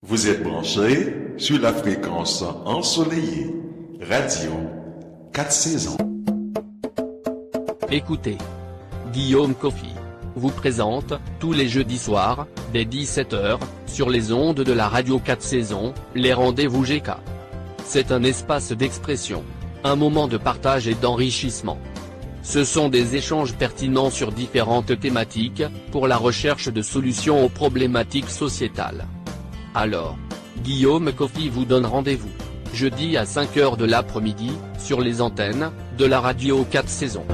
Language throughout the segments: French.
Vous êtes branchés sur la fréquence ensoleillée, radio 4 saisons. Écoutez, Guillaume Coffy vous présente, tous les jeudis soirs, dès 17h, sur les ondes de la radio 4 saisons, les rendez-vous GK. C'est un espace d'expression, un moment de partage et d'enrichissement. Ce sont des échanges pertinents sur différentes thématiques, pour la recherche de solutions aux problématiques sociétales. Alors, Guillaume Coffy vous donne rendez-vous, jeudi à 5h de l'après-midi, sur les antennes, de la radio 4 saisons.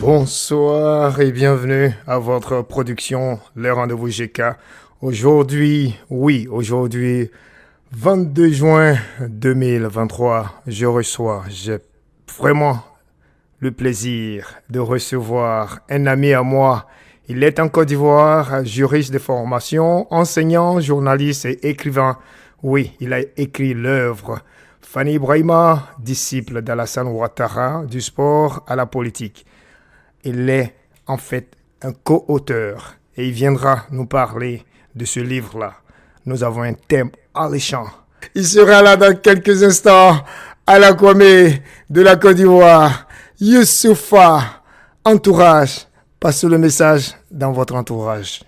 Bonsoir et bienvenue à votre production, le rendez-vous GK. Aujourd'hui, 22 juin 2023, j'ai vraiment le plaisir de recevoir un ami à moi. Il est en Côte d'Ivoire, juriste de formation, enseignant, journaliste et écrivain. Oui, il a écrit l'œuvre Fanny Brahima, disciple d'Alassane Ouattara, du sport à la politique. Il est en fait un co-auteur et il viendra nous parler de ce livre-là. Nous avons un thème alléchant. Il sera là dans quelques instants à la Kwame de la Côte d'Ivoire. Youssoufa, entourage. Passez le message dans votre entourage.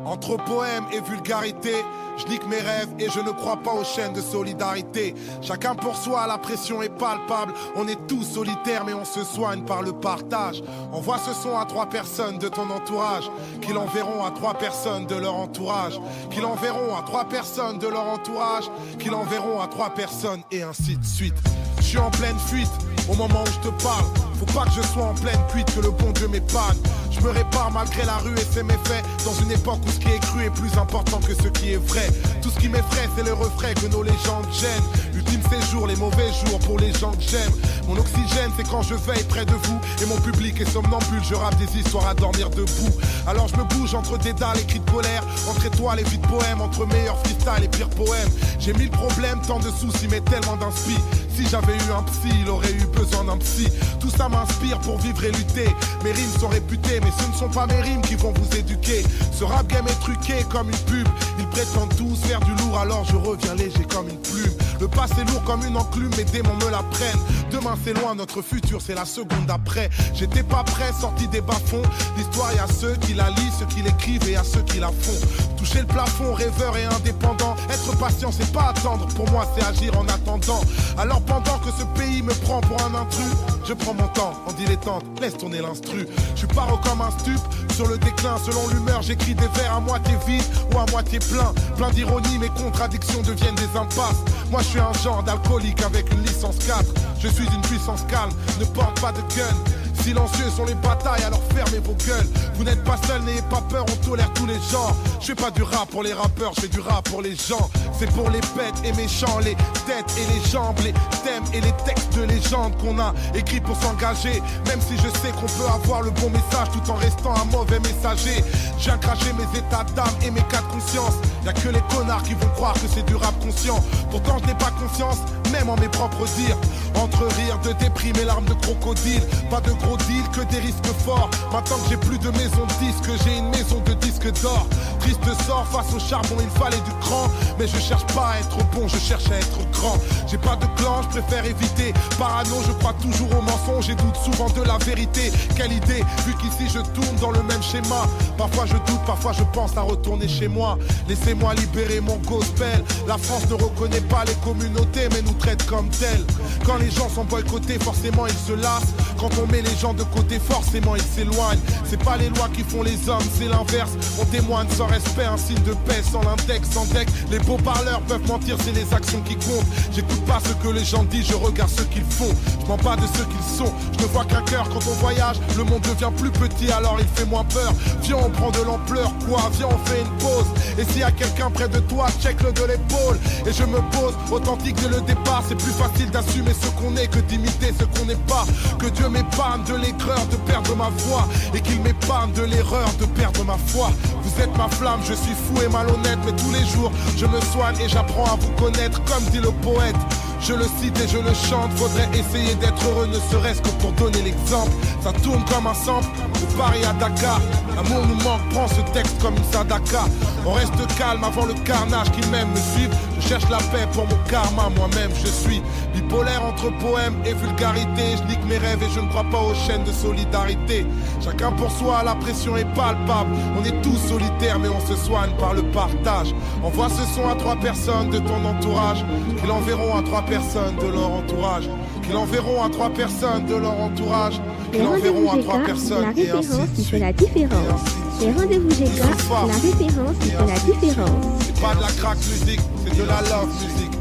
Entre poème et vulgarité, je nique mes rêves et je ne crois pas aux chaînes de solidarité. Chacun pour soi, la pression est palpable. On est tous solitaires mais on se soigne par le partage. Envoie ce son à 3 personnes de ton entourage, qui l'enverront à 3 personnes de leur entourage, qui l'enverront à 3 personnes de leur entourage, qui l'enverront à 3 personnes et ainsi de suite. Je suis en pleine fuite au moment où je te parle. Faut pas que je sois en pleine cuite, que le bon Dieu m'épargne. Je me répare malgré la rue et ses méfaits, dans une époque où ce qui est cru est plus important que ce qui est vrai. Tout ce qui m'effraie, c'est le refrain que nos légendes gênent. Ultime séjour, les mauvais jours pour les gens que j'aime. Mon oxygène, c'est quand je veille près de vous et mon public est somnambule. Je rappe des histoires à dormir debout. Alors je me bouge entre dédales et cris de colère, entre étoiles et vies de poèmes, entre meilleurs freestyle et pires poèmes. J'ai 1000 problèmes, tant de soucis, mais tellement d'inspi. Si j'avais eu un psy, il aurait eu besoin d'un psy. Tout ça m'inspire pour vivre et lutter. Mes rimes sont réputées, mais ce ne sont pas mes rimes qui vont vous éduquer. Ce rap game est truqué comme une pub. Ils prétendent tous faire du lourd, alors je reviens léger comme une plume. Le passé lourd comme une enclume, mes démons me la prennent. Demain c'est loin, notre futur c'est la seconde après. J'étais pas prêt, sorti des bas-fonds. L'histoire y a ceux qui la lisent, ceux qui l'écrivent et à ceux qui la font. Toucher le plafond, rêveur et indépendant. Être patient c'est pas attendre, pour moi c'est agir en attendant. Alors pendant que ce pays me prend pour un intrus, je prends mon temps en dilettante, laisse tourner l'instru. Je suis paro comme un stup, sur le déclin. Selon l'humeur j'écris des vers à moitié vides ou à moitié plein. Plein d'ironie, mes contradictions deviennent des impasses. Moi je suis un genre d'alcoolique avec une licence 4. Je suis une puissance calme, ne porte pas de gun. Silencieux sont les batailles, alors fermez vos gueules. Vous n'êtes pas seul, n'ayez pas peur, on tolère tous les genres. Je fais pas du rap pour les rappeurs, je fais du rap pour les gens. C'est pour les bêtes et méchants, les têtes et les jambes, les thèmes et les textes de légende qu'on a écrits pour s'engager. Même si je sais qu'on peut avoir le bon message tout en restant un mauvais messager. J'ai craché mes états d'âme et mes cas de conscience. Y'a que les connards qui vont croire que c'est du rap conscient. Pourtant je n'ai pas confiance, même en mes propres dires. Entre rire de déprime et larmes de crocodile. Pas de gros deal, que des risques forts. Maintenant que j'ai plus de maison de disques, j'ai une maison de disques d'or. Triste sort, face au charbon il fallait du cran. Mais je cherche pas à être bon, je cherche à être grand. J'ai pas de clan, je préfère éviter. Parano, je crois toujours aux mensonges et doute souvent de la vérité. Quelle idée, vu qu'ici je tourne dans le même schéma. Parfois je doute, parfois je pense à retourner chez moi. Laissez-moi libérer mon gospel. La France ne reconnaît pas les communautés mais nous traite comme telles. Quand les gens sont boycottés, forcément ils se lassent. Quand on met les gens de côté, forcément ils s'éloignent. C'est pas les lois qui font les hommes, c'est l'inverse. On témoigne sans respect, un signe de paix, sans l'index, sans deck. Les beaux parleurs peuvent mentir, c'est les actions qui comptent. J'écoute pas ce que les gens disent, je regarde ce qu'ils font. Je mens pas de ce qu'ils sont, je ne vois qu'un cœur. Quand on voyage, le monde devient plus petit, alors il fait moins peur. Viens, on prend de l'ampleur, quoi, viens on fait une pause. Et s'il y a quelqu'un près de toi, check-le de l'épaule. Et je me pose, authentique dès le départ. C'est plus facile d'assumer ce qu'on est que d'imiter ce qu'on n'est pas. Que Dieu m'épargne de l'aigreur de perdre ma voix, et qu'il m'épargne de l'erreur de perdre ma foi. Vous êtes ma flamme, je suis fou et malhonnête, mais tous les jours je me soigne et j'apprends à vous connaître. Comme dit le poète, je le cite et je le chante. Faudrait essayer d'être heureux, ne serait-ce que pour donner l'exemple. Ça tourne comme un sample, de Paris à Dakar. L'amour nous manque, prends ce texte comme une sadaka. On reste calme avant le carnage qui m'aime me suivre. Je cherche la paix pour mon karma, moi-même je suis bipolaire entre poème et vulgarité. Je nique mes rêves et je ne crois pas aux chaînes de solidarité. Chacun pour soi, la pression est palpable. On est tous solitaires mais on se soigne par le partage. Envoie ce son à 3 personnes de ton entourage, qui l'enverront à 3 personnes de leur entourage, qui l'enverront à 3 personnes de leur entourage, qui l'enverront à 3 personnes, et ainsi de suite. La différence. Les rendez-vous GK, la référence qui fait la différence. C'est pas de la crack musique, c'est de la love musique.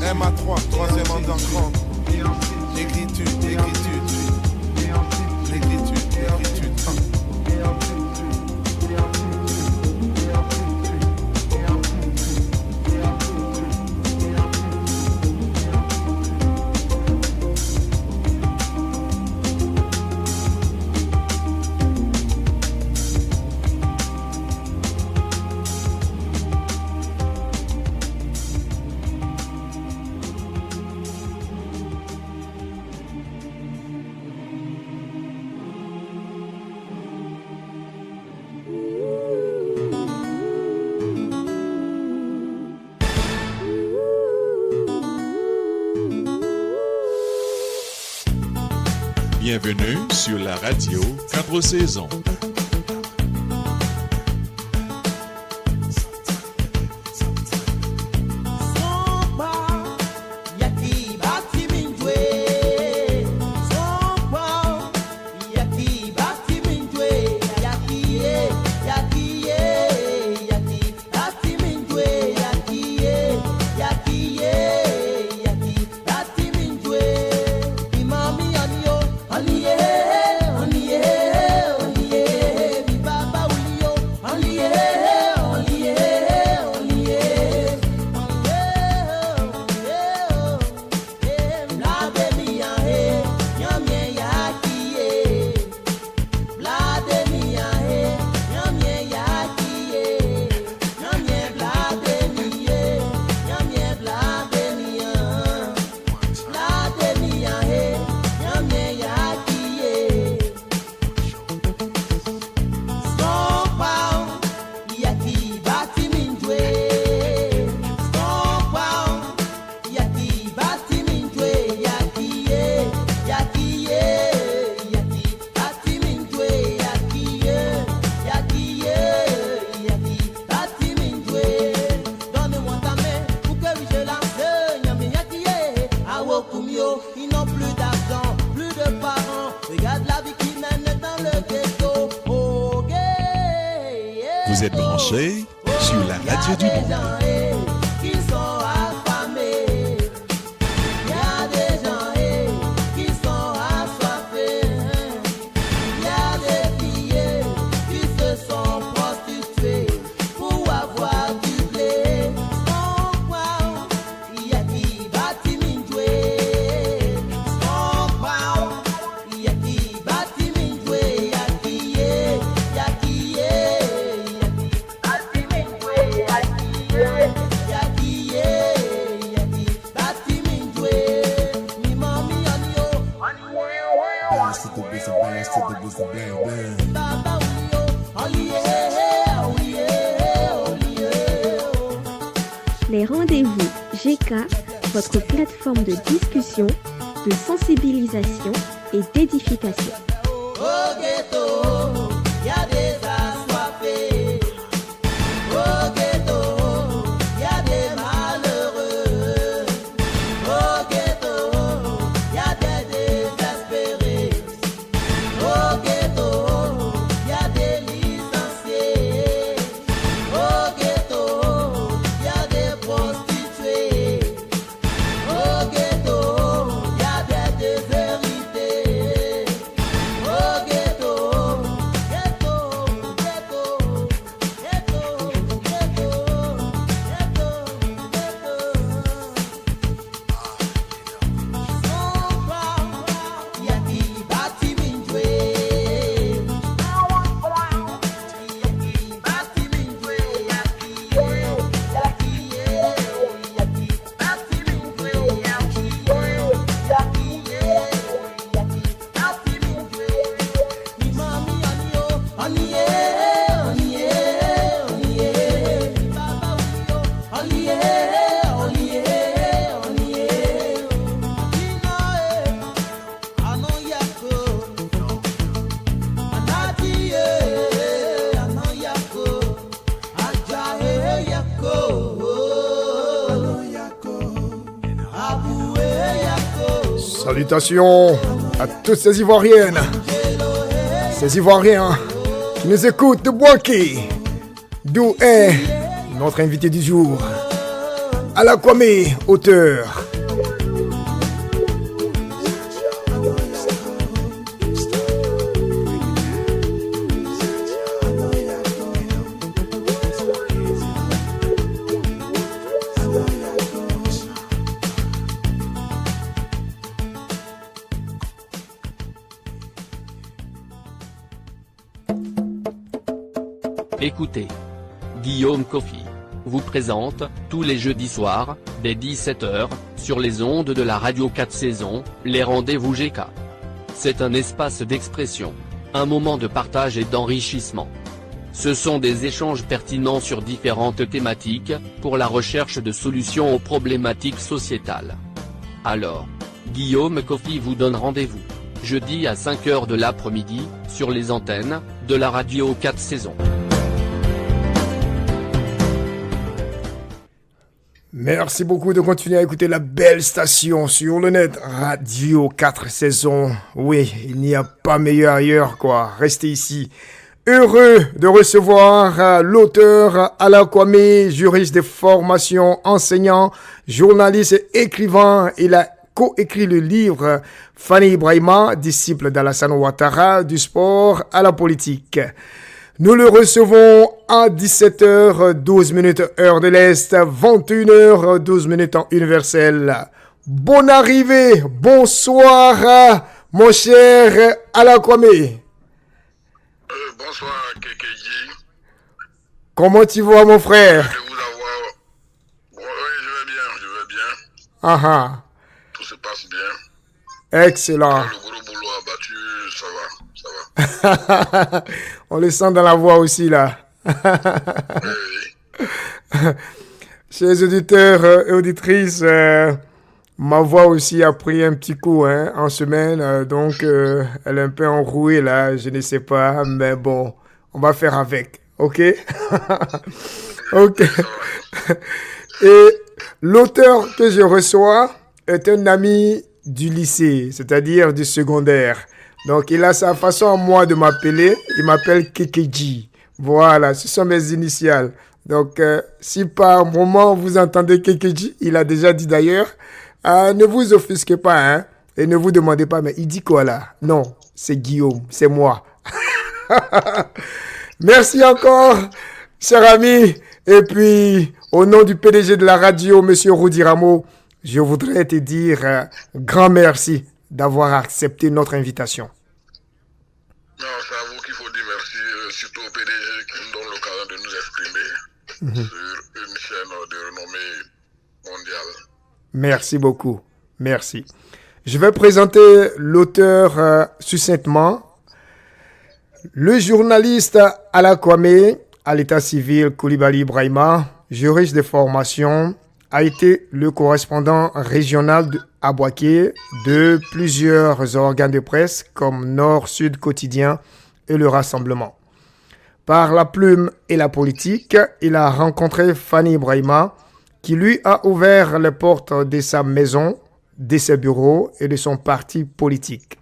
MA3, troisième underground. L'écriture, l'écriture. L'écriture, l'écriture. Bienvenue sur la radio 4 saisons. Vous êtes branchés sur la radio du monde. Les rendez-vous GK, votre plateforme de discussion, de sensibilisation et d'édification. Salutations à toutes ces Ivoiriennes, ces Ivoiriens qui nous écoutent de Boaké, d'où est notre invité du jour, Alla Kwame, auteur. Écoutez, Guillaume Kofi vous présente, tous les jeudis soirs, dès 17h, sur les ondes de la radio 4 saisons, les rendez-vous GK. C'est un espace d'expression, un moment de partage et d'enrichissement. Ce sont des échanges pertinents sur différentes thématiques, pour la recherche de solutions aux problématiques sociétales. Alors, Guillaume Kofi vous donne rendez-vous, jeudi à 5h de l'après-midi, sur les antennes, de la radio 4 saisons. Merci beaucoup de continuer à écouter la belle station sur le net, Radio 4 saisons. Oui, il n'y a pas meilleur ailleurs, quoi. Restez ici. Heureux de recevoir l'auteur Alla Kwame, juriste de formation, enseignant, journaliste et écrivain. Il a coécrit le livre Fanny Ibrahima, disciple d'Alassane Ouattara, du sport à la politique. Nous le recevons à 17h12 heure de l'Est, 21h12 en universel. Bonne arrivée, bonsoir mon cher Alla Kwame. Bonsoir Kekeji. Comment tu vas mon frère? De vous avoir... Oui, je vais bien. Ah ah. Tout se passe bien. Excellent. Le gros boulot abattu, ça va. On le sent dans la voix aussi là. Oui. Chers auditeurs et auditrices, ma voix aussi a pris un petit coup en semaine, donc elle est un peu enrouée là, je ne sais pas, mais bon, on va faire avec, ok? Ok. Et l'auteur que je reçois est un ami du lycée, c'est-à-dire du secondaire. Donc, il a sa façon à moi de m'appeler. Il m'appelle Kekeji. Voilà, ce sont mes initiales. Donc, si par moment vous entendez Kekeji, il a déjà dit d'ailleurs, ne vous offusquez pas, et ne vous demandez pas, mais il dit quoi là? Non, c'est Guillaume, c'est moi. Merci encore, cher ami. Et puis, au nom du PDG de la radio, Monsieur Rudy Rameau, je voudrais te dire grand merci d'avoir accepté notre invitation. Non, c'est à vous qu'il faut dire merci, surtout au PDG qui nous donne l'occasion de nous exprimer sur une chaîne de renommée mondiale. Merci beaucoup. Merci. Je vais présenter l'auteur succinctement. Le journaliste Alla Kwame, à l'état civil Coulibaly Ibrahima, juriste de formation, a été le correspondant régional à Boaké de plusieurs organes de presse comme Nord-Sud Quotidien et Le Rassemblement. Par la plume et la politique, il a rencontré Fanny Ibrahima qui lui a ouvert les portes de sa maison, de ses bureaux et de son parti politique.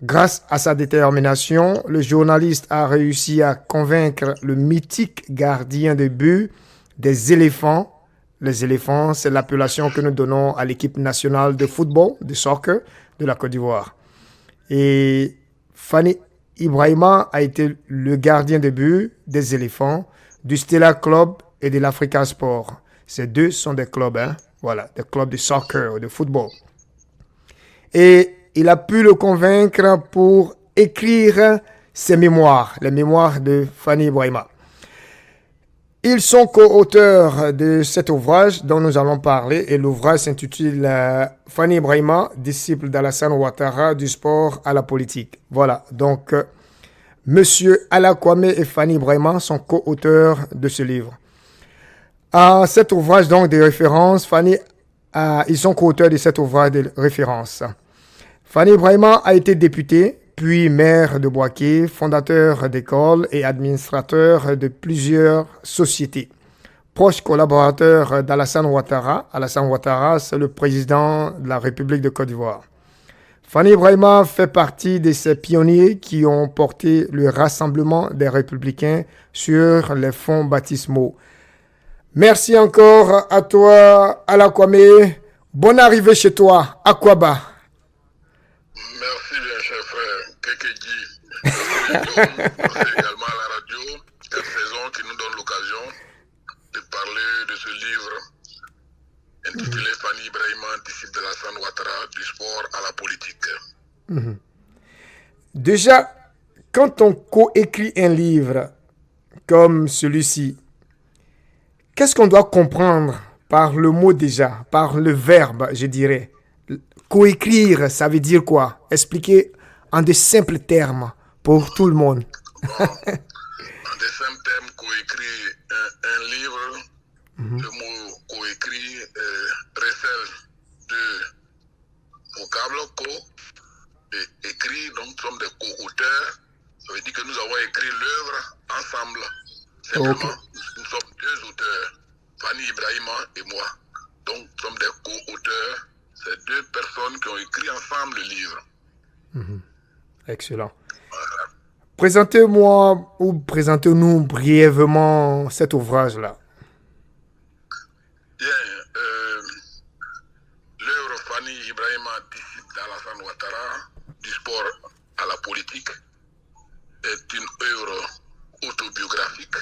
Grâce à sa détermination, le journaliste a réussi à convaincre le mythique gardien de but des éléphants. Les éléphants, c'est l'appellation que nous donnons à l'équipe nationale de football, de soccer, de la Côte d'Ivoire. Et Fanny Ibrahima a été le gardien de but des éléphants, du Stella Club et de l'Africa Sport. Ces deux sont des clubs, voilà, des clubs de soccer, de football. Et il a pu le convaincre pour écrire ses mémoires, les mémoires de Fanny Ibrahima. Ils sont co-auteurs de cet ouvrage dont nous allons parler et l'ouvrage s'intitule Fanny Ibrahima, disciple d'Alassane Ouattara, du sport à la politique. Voilà, donc Monsieur Alla Kwame et Fanny Ibrahima sont co-auteurs de ce livre. À cet ouvrage donc de référence, ils sont co-auteurs de cet ouvrage de référence. Fanny Ibrahima a été députée, puis maire de Boaké, fondateur d'écoles et administrateur de plusieurs sociétés. Proche collaborateur d'Alassane Ouattara. Alassane Ouattara, c'est le président de la République de Côte d'Ivoire. Fanny Ibrahima fait partie de ces pionniers qui ont porté le rassemblement des républicains sur les fonds baptismaux. Merci encore à toi, Alakwame. Bonne arrivée chez toi, Akwaba. Merci bien, cher frère. Kekeji. Merci également à la radio, cette saison qui nous donne l'occasion de parler de ce livre intitulé Fanny Ibrahima, disciple de Alassane Ouattara, du sport à la politique. Déjà, quand on coécrit un livre comme celui-ci, qu'est-ce qu'on doit comprendre par le mot déjà, par le verbe, je dirais? Coécrire, ça veut dire quoi? Expliquer en de simples termes pour tout le monde. Bon, en des simples termes, coécrit un livre, le mot coécrit recèle de vocables co et écrit, donc nous sommes des co-auteurs. Ça veut dire que nous avons écrit l'œuvre ensemble. Simplement, Ok. nous sommes deux auteurs, Fanny Ibrahima et moi. Donc nous sommes des co-auteurs. C'est deux personnes qui ont écrit ensemble le livre. Excellent. Présentez-moi ou présentez-nous brièvement cet ouvrage-là. Bien, l'œuvre Fanny Ibrahima, disciple d'Alassane Ouattara, du sport à la politique, est une œuvre autobiographique,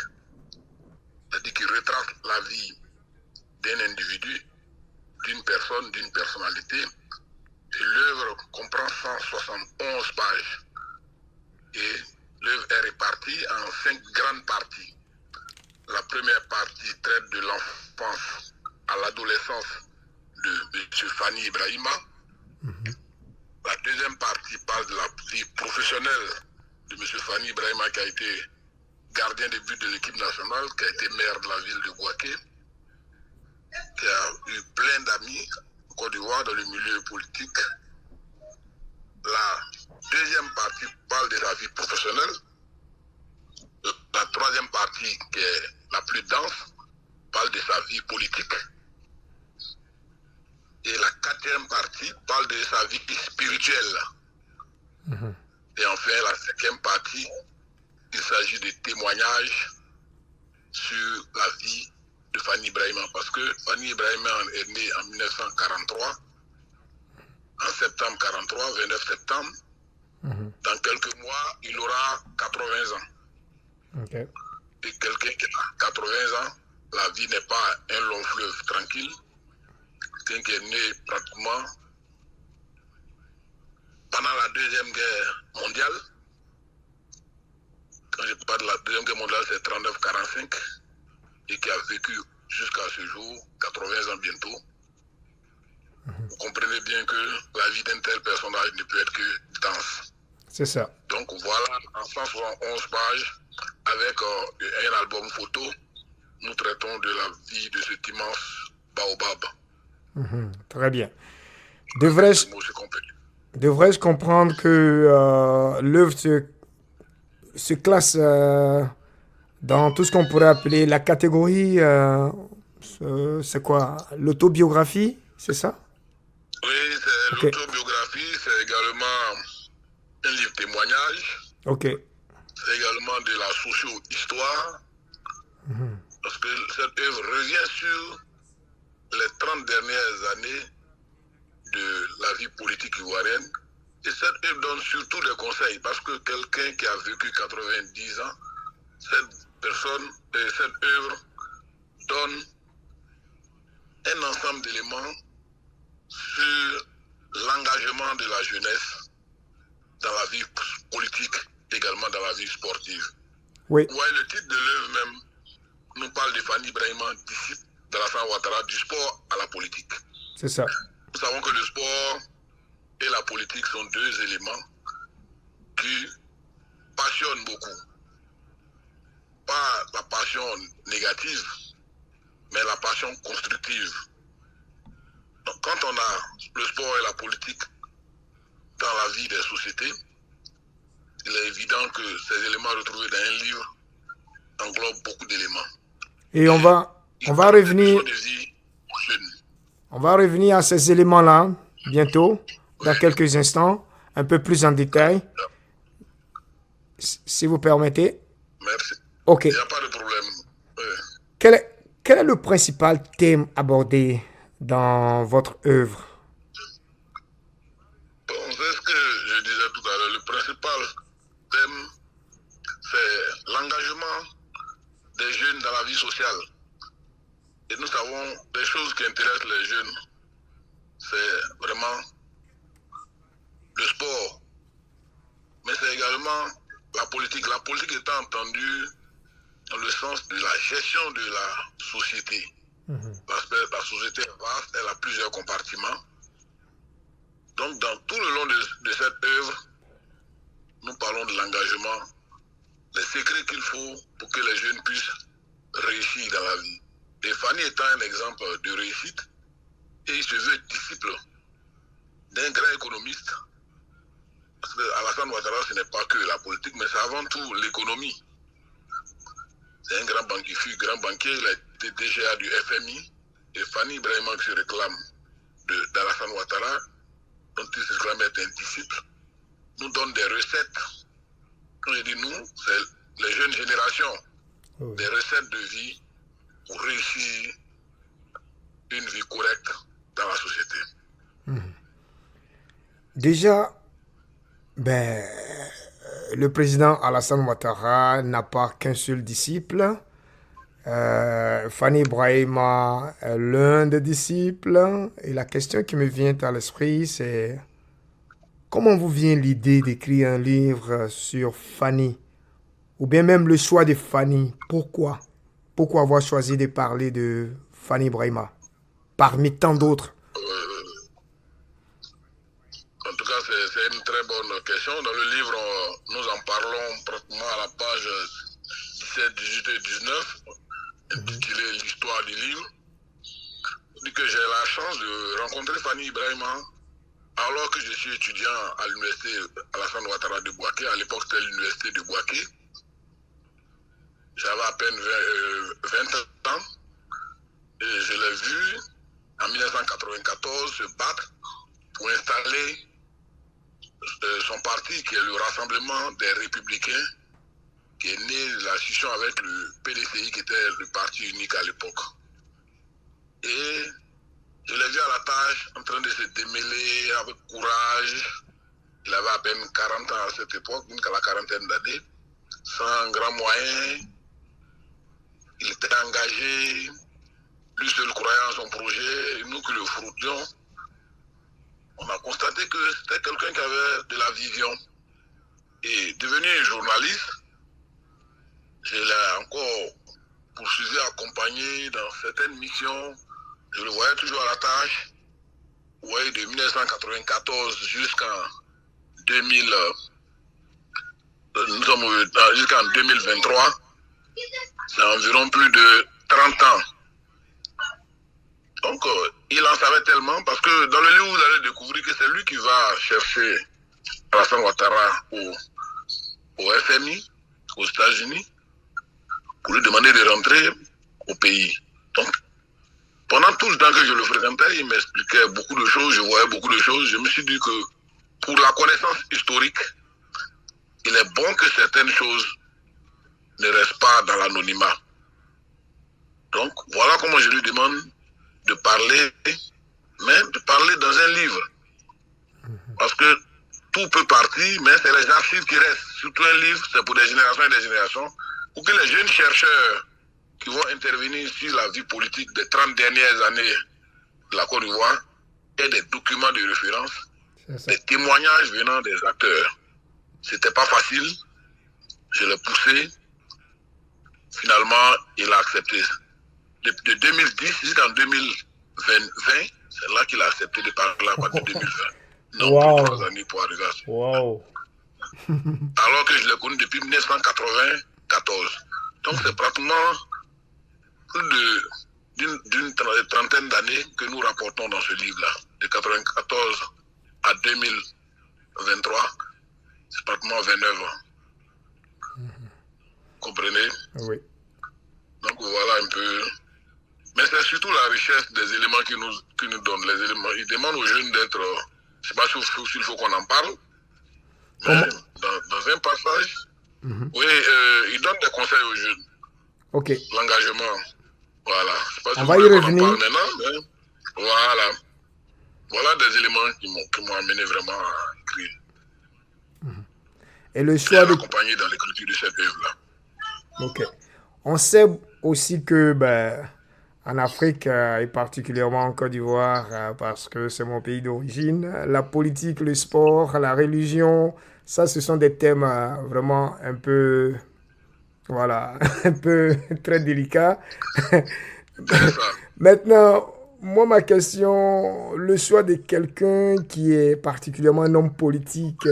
c'est-à-dire qui retrace la vie d'un individu, d'une personne, d'une personnalité. Et l'œuvre comprend 171 pages. Et l'œuvre est répartie en 5 grandes parties. La première partie traite de l'enfance à l'adolescence de M. Fanny Ibrahima. La deuxième partie parle de la vie professionnelle de M. Fanny Ibrahima, qui a été gardien de but de l'équipe nationale, qui a été maire de la ville de Bouaké, qui a eu plein d'amis en Côte d'Ivoire dans le milieu politique. La deuxième partie parle de sa vie professionnelle. La troisième partie, qui est la plus dense, parle de sa vie politique. Et la quatrième partie parle de sa vie spirituelle. Et enfin, la cinquième partie, il s'agit de témoignages sur la vie de Fanny Ibrahima. Parce que Fanny Ibrahima est née en 1943, en septembre 43, 29 septembre. Dans quelques mois, il aura 80 ans. Okay. Et quelqu'un qui a 80 ans, la vie n'est pas un long fleuve tranquille. Quelqu'un qui est né pratiquement pendant la Deuxième Guerre mondiale. Quand je parle de la Deuxième Guerre mondiale, c'est 39-45. Et qui a vécu jusqu'à ce jour, 80 ans bientôt. Vous comprenez bien que la vie d'un tel personnage ne peut être que dense. C'est ça. Donc voilà, en 171 pages, avec un album photo, nous traitons de la vie de cet immense baobab. Très bien. Devrais-je comprendre que l'œuvre se classe dans tout ce qu'on pourrait appeler la catégorie, c'est quoi? L'autobiographie, c'est ça? Oui, c'est Ok. l'autobiographie, c'est également un livre témoignage, Ok. c'est également de la socio-histoire, parce que cette œuvre revient sur les 30 dernières années de la vie politique ivoirienne. Et cette œuvre donne surtout des conseils, parce que quelqu'un qui a vécu 90 ans, cette œuvre donne un ensemble d'éléments sur l'engagement de la jeunesse dans la vie politique, également dans la vie sportive. Oui. Ouais, le titre de l'œuvre même nous parle de Fanny Ibrahima, disciple d'Alassane Ouattara, du sport à la politique. C'est ça. Nous savons que le sport et la politique sont deux éléments qui passionnent beaucoup. Pas la passion négative, mais la passion constructive. Donc, quand on a le sport et la politique dans la vie des sociétés, il est évident que ces éléments retrouvés dans un livre englobent beaucoup d'éléments. Et on va revenir à ces éléments-là bientôt. dans quelques instants, un peu plus en détail, si vous permettez. Merci. Ok. Il n'y a pas de problème. Quel est le principal thème abordé dans votre œuvre? Bon, c'est ce que je disais tout à l'heure. Le principal thème, c'est l'engagement des jeunes dans la vie sociale. Et nous savons des choses qui intéressent les jeunes. C'est vraiment le sport. Mais c'est également la politique. La politique étant entendue dans le sens de la gestion de la société. Parce que la société est vaste, elle a plusieurs compartiments. Donc, dans tout le long de cette œuvre, nous parlons de l'engagement, les secrets qu'il faut pour que les jeunes puissent réussir dans la vie. Et Fanny étant un exemple de réussite, et il se veut disciple d'un grand économiste. Parce que Alassane Ouattara, ce n'est pas que la politique, mais c'est avant tout l'économie. C'est un grand banquier, fut grand banquier, il a été DGA du FMI, et Fanny Brahima qui se réclame d'Alassane Ouattara, dont il se réclame être un disciple, nous donne des recettes. Quand je dis nous, c'est les jeunes générations, des recettes de vie pour réussir une vie correcte dans la société. Déjà, le président Alassane Ouattara n'a pas qu'un seul disciple. Fanny Brahima est l'un des disciples. Et la question qui me vient à l'esprit, c'est comment vous vient l'idée d'écrire un livre sur Fanny? Ou bien même le choix de Fanny. Pourquoi? Pourquoi avoir choisi de parler de Fanny Brahima parmi tant d'autres? En tout cas, c'est une très bonne question. Dans le livre, nous en parlons pratiquement à la page 17, 18 et 19, intitulé L'histoire du livre. Je dis que j'ai la chance de rencontrer Fanny Brahima alors que je suis étudiant à l'université Alassane Ouattara de Bouaké. À l'époque, c'était l'université de Bouaké. J'avais à peine 20 ans et je l'ai vu en 1994 se battre pour installer son parti qui est le Rassemblement des Républicains, qui est né de la scission avec le PDCI qui était le parti unique à l'époque. Et je l'ai vu à la tâche en train de se démêler avec courage. Il avait à peine 40 ans à cette époque, une la quarantaine d'années, sans grand moyen. Il était engagé, lui seul croyant en son projet, et nous qui le froutions. On a constaté que c'était quelqu'un qui avait de la vision. Et devenu journaliste, je l'ai encore poursuivi, accompagné dans certaines missions. Je le voyais toujours à la tâche. Oui, de 1994 jusqu'en 2000, nous sommes jusqu'en 2023. C'est environ plus de 30 ans. Donc, il en savait tellement parce que dans le livre, vous allez découvrir que c'est lui qui va chercher Alassane Ouattara au FMI, aux États-Unis, pour lui demander de rentrer au pays. Donc, pendant tout le temps que je le fréquentais, il m'expliquait beaucoup de choses, je voyais beaucoup de choses. Je me suis dit que pour la connaissance historique, il est bon que certaines choses ne restent pas dans l'anonymat. Donc, voilà comment je lui demande de parler, mais de parler dans un livre. Parce que tout peut partir, mais c'est les archives qui restent. Surtout un livre, c'est pour des générations et des générations, pour que les jeunes chercheurs qui vont intervenir sur la vie politique des 30 dernières années de la Côte d'Ivoire aient des documents de référence, des témoignages venant des acteurs. C'était pas facile, je l'ai poussé, finalement il a accepté. De 2010 jusqu'en 2020, c'est là qu'il a accepté de parler à partir de 2020. Donc, 3 années pour arriver à ça. Alors que je l'ai connu depuis 1994. Donc, c'est pratiquement plus d'une trentaine d'années que nous rapportons dans ce livre-là. De 1994 à 2023, c'est pratiquement 29 ans. Comprenez? Oui. Donc, voilà un peu. Mais c'est surtout la richesse des éléments qui nous donnent. Les éléments. Ils demandent aux jeunes d'être Je ne sais pas s'il faut qu'on en parle. Comment? Mais dans un passage, oui, il donne des conseils aux jeunes. Ok. L'engagement. Voilà. Je sais pas si On vous va y voulez qu'on en revenir. parle maintenant, mais voilà. Voilà des éléments qui m'ont amené vraiment à écrire. Et le Et choix de... accompagné dans l'écriture de cette œuvre-là. Ok. On sait aussi que en Afrique et particulièrement en Côte d'Ivoire, parce que c'est mon pays d'origine, la politique, le sport, la religion, ça, ce sont des thèmes vraiment un peu, voilà, un peu très délicats. C'est ça. Maintenant, moi, ma question, le choix de quelqu'un qui est particulièrement un homme politique,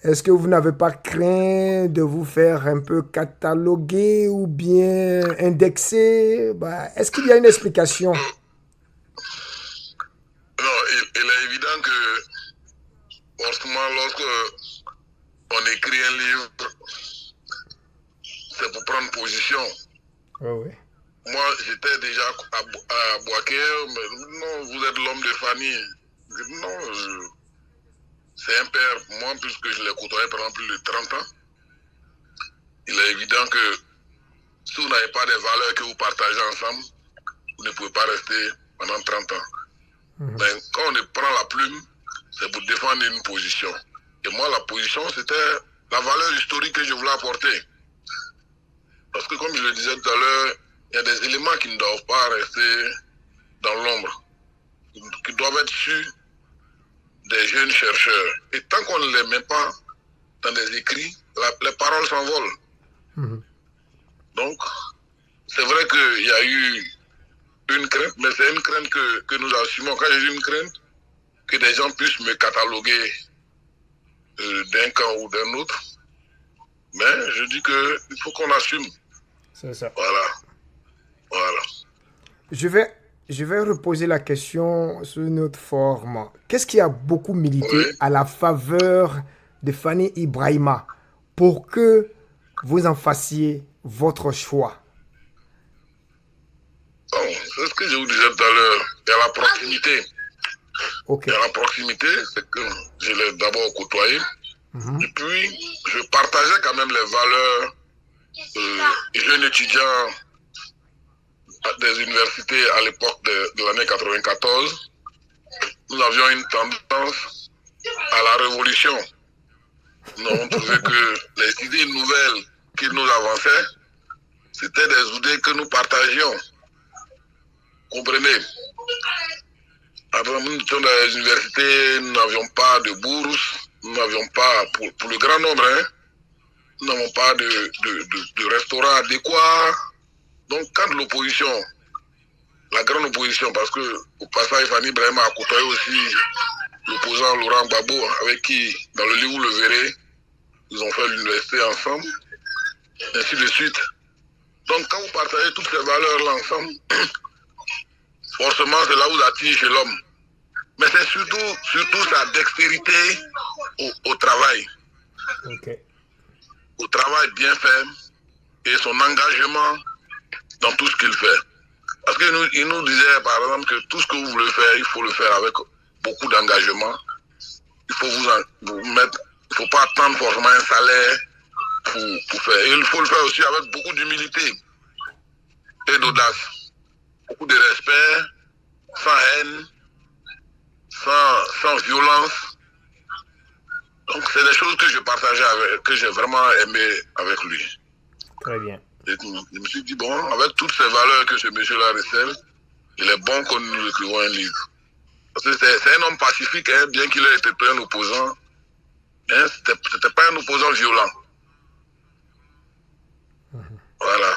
est-ce que vous n'avez pas craint de vous faire un peu cataloguer ou bien indexer? Est-ce qu'il y a une explication? Non, il est évident que forcément, lorsque on écrit un livre, c'est pour prendre position. Oh, oui. Moi, j'étais déjà à Boaké, mais non, vous êtes l'homme de famille. Je dis, non, c'est un père, moi, puisque je l'ai côtoyé pendant plus de 30 ans. Il est évident que si vous n'avez pas des valeurs que vous partagez ensemble, vous ne pouvez pas rester pendant 30 ans. Mais quand on prend la plume, c'est pour défendre une position. Et moi, la position, c'était la valeur historique que je voulais apporter. Parce que comme je le disais tout à l'heure, il y a des éléments qui ne doivent pas rester dans l'ombre, qui doivent être sur des jeunes chercheurs. Et tant qu'on ne les met pas dans des écrits, les paroles s'envolent. Donc, c'est vrai qu'il y a eu une crainte, mais c'est une crainte que nous assumons. Quand j'ai eu une crainte, que des gens puissent me cataloguer d'un camp ou d'un autre, mais je dis qu'il faut qu'on assume. C'est ça. Voilà. Je vais reposer la question sous une autre forme. Qu'est-ce qui a beaucoup milité Oui. à la faveur de Fanny Ibrahima pour que vous en fassiez votre choix? Bon, c'est ce que je vous disais tout à l'heure. Il y a la proximité. Ok. Il y a la proximité, c'est que je l'ai d'abord côtoyé. Et puis, je partageais quand même les valeurs jeunes étudiants des universités à l'époque de l'année 94. Nous avions une tendance à la révolution. Nous avons trouvé que les idées nouvelles qu'ils nous avançaient, c'était des idées que nous partagions. Comprenez? Après, nous étions dans les universités, nous n'avions pas de bourse, nous n'avions pas, pour le grand nombre, nous n'avons pas de restaurant adéquat. Donc, quand l'opposition, la grande opposition, parce que au passage, Fanny Ibrahima a côtoyé aussi l'opposant Laurent Gbagbo, avec qui, dans le livre, vous le verrez, ils ont fait l'université ensemble, ainsi de suite. Donc, quand vous partagez toutes ces valeurs-là ensemble, forcément, c'est là où vous attire chez l'homme. Mais c'est surtout sa dextérité au travail. Ok. Au travail bien fait et son engagement dans tout ce qu'il fait. Parce qu'il nous disait, par exemple, que tout ce que vous voulez faire, il faut le faire avec beaucoup d'engagement. Il faut vous mettre, il ne faut pas attendre forcément un salaire pour faire. Et il faut le faire aussi avec beaucoup d'humilité et d'audace. Beaucoup de respect, sans haine, sans violence. Donc c'est des choses que je partageais que j'ai vraiment aimé avec lui. Très bien. Et je me suis dit, bon, avec toutes ces valeurs que ce monsieur-là recèle, il est bon que nous écrivons un livre. Parce que c'est un homme pacifique, hein, bien qu'il ait été un opposant. Hein, c'était pas un opposant violent. Voilà.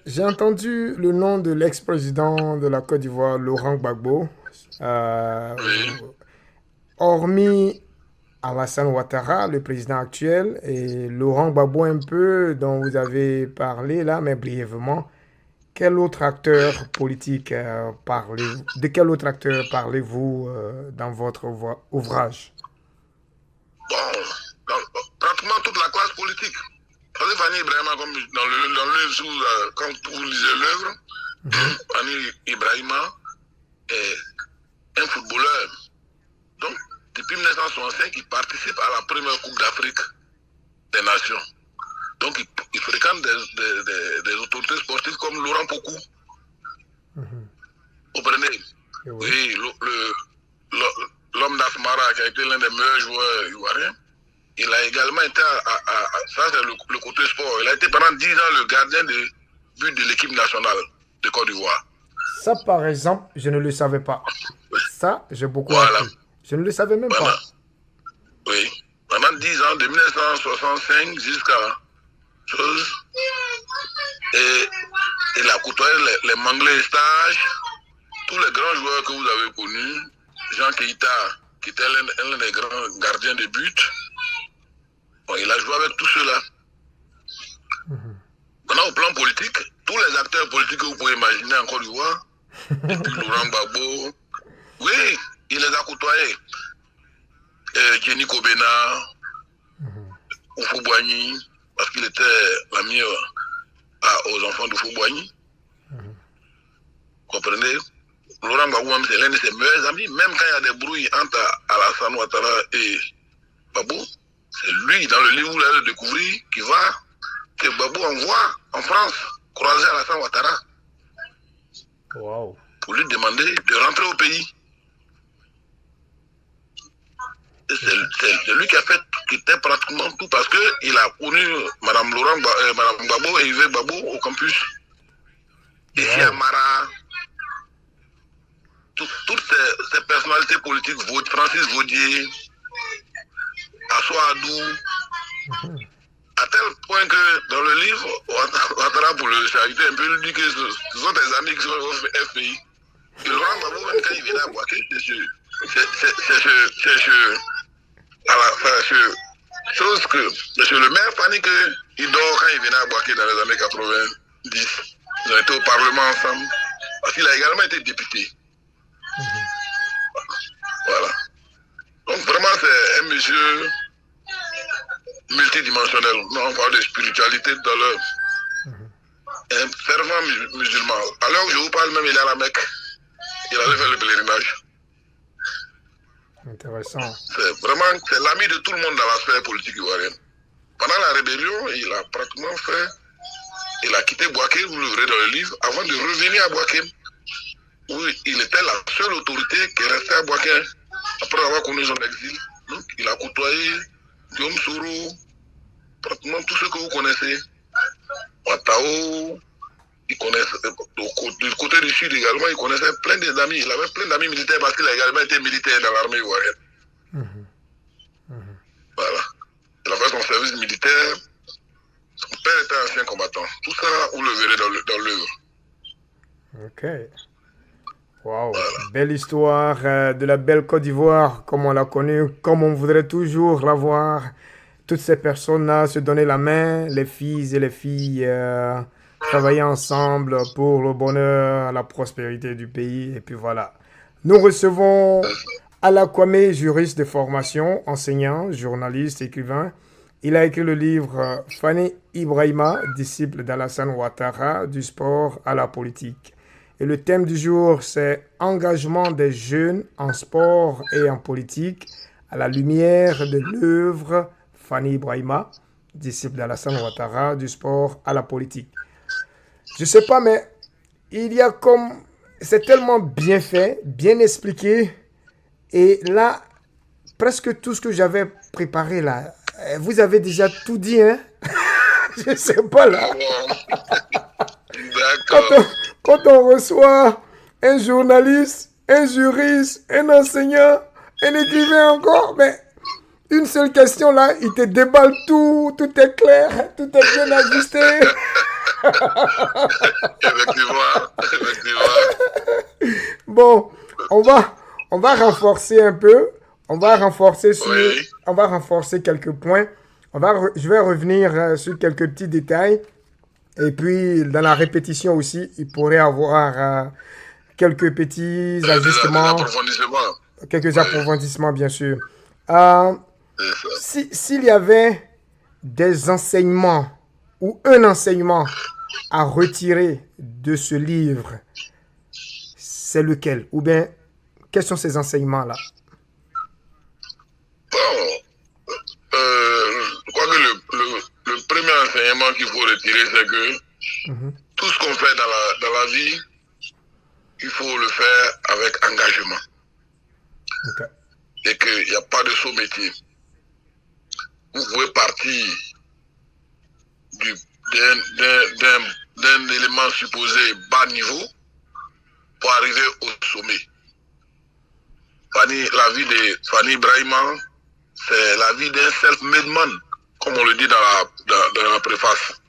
J'ai entendu le nom de l'ex-président de la Côte d'Ivoire, Laurent Gbagbo. Oui. Hormis Alassane Ouattara, le président actuel, et Laurent Gbagbo un peu, dont vous avez parlé là, mais brièvement, quel autre acteur politique de quel autre acteur parlez-vous dans votre ouvrage? Bon, pratiquement toute la classe politique. Parce que Fanny Ibrahima, comme dans le livre, quand vous lisez l'œuvre, Fanny Ibrahima est un footballeur. Donc, depuis 1965, il participe à la première Coupe d'Afrique des Nations. Donc, il fréquente des autorités sportives comme Laurent Pokou. Vous comprenez? Oui, l'homme d'Asmara, qui a été l'un des meilleurs joueurs ivoiriens, il a également été ça c'est le côté sport. Il a été pendant 10 ans le gardien de but de l'équipe nationale de Côte d'Ivoire. Ça, par exemple, je ne le savais pas. Ça, j'ai beaucoup appris. Je ne le savais même pas. Oui. Pendant 10 ans, de 1965 jusqu'à chose. Et il a côtoyé les Manglais Stage, tous les grands joueurs que vous avez connus. Jean Keita, qui était l'un des grands gardiens de but. Bon, il a joué avec tous ceux-là. Maintenant, au plan politique, tous les acteurs politiques que vous pouvez imaginer en Côte d'Ivoire, depuis Laurent Gbagbo, oui, il les a côtoyés. Jenny Kobena, Oufou-Boigny, parce qu'il était l'ami aux enfants d'Oufou-Boigny. Vous comprenez? Laurent Gbagbo, c'est l'un de ses meilleurs amis. Même quand il y a des brouilles entre Alassane Ouattara et Gbagbo, c'est lui, dans le livre où vous allez le découvrir, que Gbagbo envoie en France croiser Alassane Ouattara. Wow. Pour lui demander de rentrer au pays. C'est lui qui a fait, qui était pratiquement tout, parce qu'il a connu Mme Gbagbo et Yves Gbagbo au campus. Ici à Mara, toutes ces personnalités politiques, Francis Vaudier, Assoa Adou, à tel point que dans le livre, Ouattara, pour le charité un peu, lui dit que ce sont des amis qui sont au FPI. Et Laurent Gbagbo, même quand il venait à Boaké, chose que monsieur le maire Fanny il dort quand il venait à Boaké dans les années 90. Ils ont été au Parlement ensemble. Parce qu'il a également été député. Voilà. Donc vraiment c'est un monsieur multidimensionnel. On parle de spiritualité tout à l'heure. Un fervent musulman. À l'heure où je vous parle même, il est à la Mecque. Il allait faire le pèlerinage. Intéressant. C'est l'ami de tout le monde dans la sphère politique ivoirienne. Pendant la rébellion, il a pratiquement il a quitté Boaké, vous le verrez dans le livre, avant de revenir à Boaké, où il était la seule autorité qui est restée à Boaké après avoir connu son exil. Donc, il a côtoyé Guillaume Soro, pratiquement tous ceux que vous connaissez, Ouattao. Il connaissait, du côté du sud également, il connaissait plein d'amis. Il avait plein d'amis militaires parce qu'il a également été militaire dans l'armée ivoirienne. Voilà. Il a fait son service militaire. Son père était ancien combattant. Tout ça, vous le verrez dans l'œuvre. Ok. Waouh. Voilà. Belle histoire de la belle Côte d'Ivoire, comme on l'a connue, comme on voudrait toujours la voir. Toutes ces personnes-là se donner la main, les filles et les filles. Travailler ensemble pour le bonheur, la prospérité du pays. Et puis voilà. Nous recevons Alla Kwame, juriste de formation, enseignant, journaliste, écrivain. Il a écrit le livre Fani Ibrahima, disciple d'Alassane Ouattara, du sport à la politique. Et le thème du jour, c'est engagement des jeunes en sport et en politique à la lumière de l'œuvre Fani Ibrahima, disciple d'Alassane Ouattara, du sport à la politique. Je sais pas, mais il y a comme... C'est tellement bien fait, bien expliqué. Et là, presque tout ce que j'avais préparé là, vous avez déjà tout dit, hein? Je sais pas là. Quand on reçoit un journaliste, un juriste, un enseignant, un écrivain encore, mais une seule question là, il te déballe tout est clair, tout est bien ajusté. Effectivement. Bon, on va renforcer un peu. On va renforcer quelques points. Je vais revenir sur quelques petits détails. Et puis, dans la répétition aussi, il pourrait y avoir quelques petits ajustements. Quelques approfondissements, bien sûr. S'il y avait des enseignements ou un enseignement à retirer de ce livre, c'est lequel? Ou bien, Quels sont ces enseignements-là? Bon, je crois que le premier enseignement qu'il faut retirer, c'est que tout ce qu'on fait dans la vie, il faut le faire avec engagement. Okay. Et qu'il n'y a pas de saut métier. Vous pouvez partir d'un élément supposé bas niveau pour arriver au sommet. La vie de Fanny Brahima, c'est la vie d'un self-made man, comme on le dit dans la préface.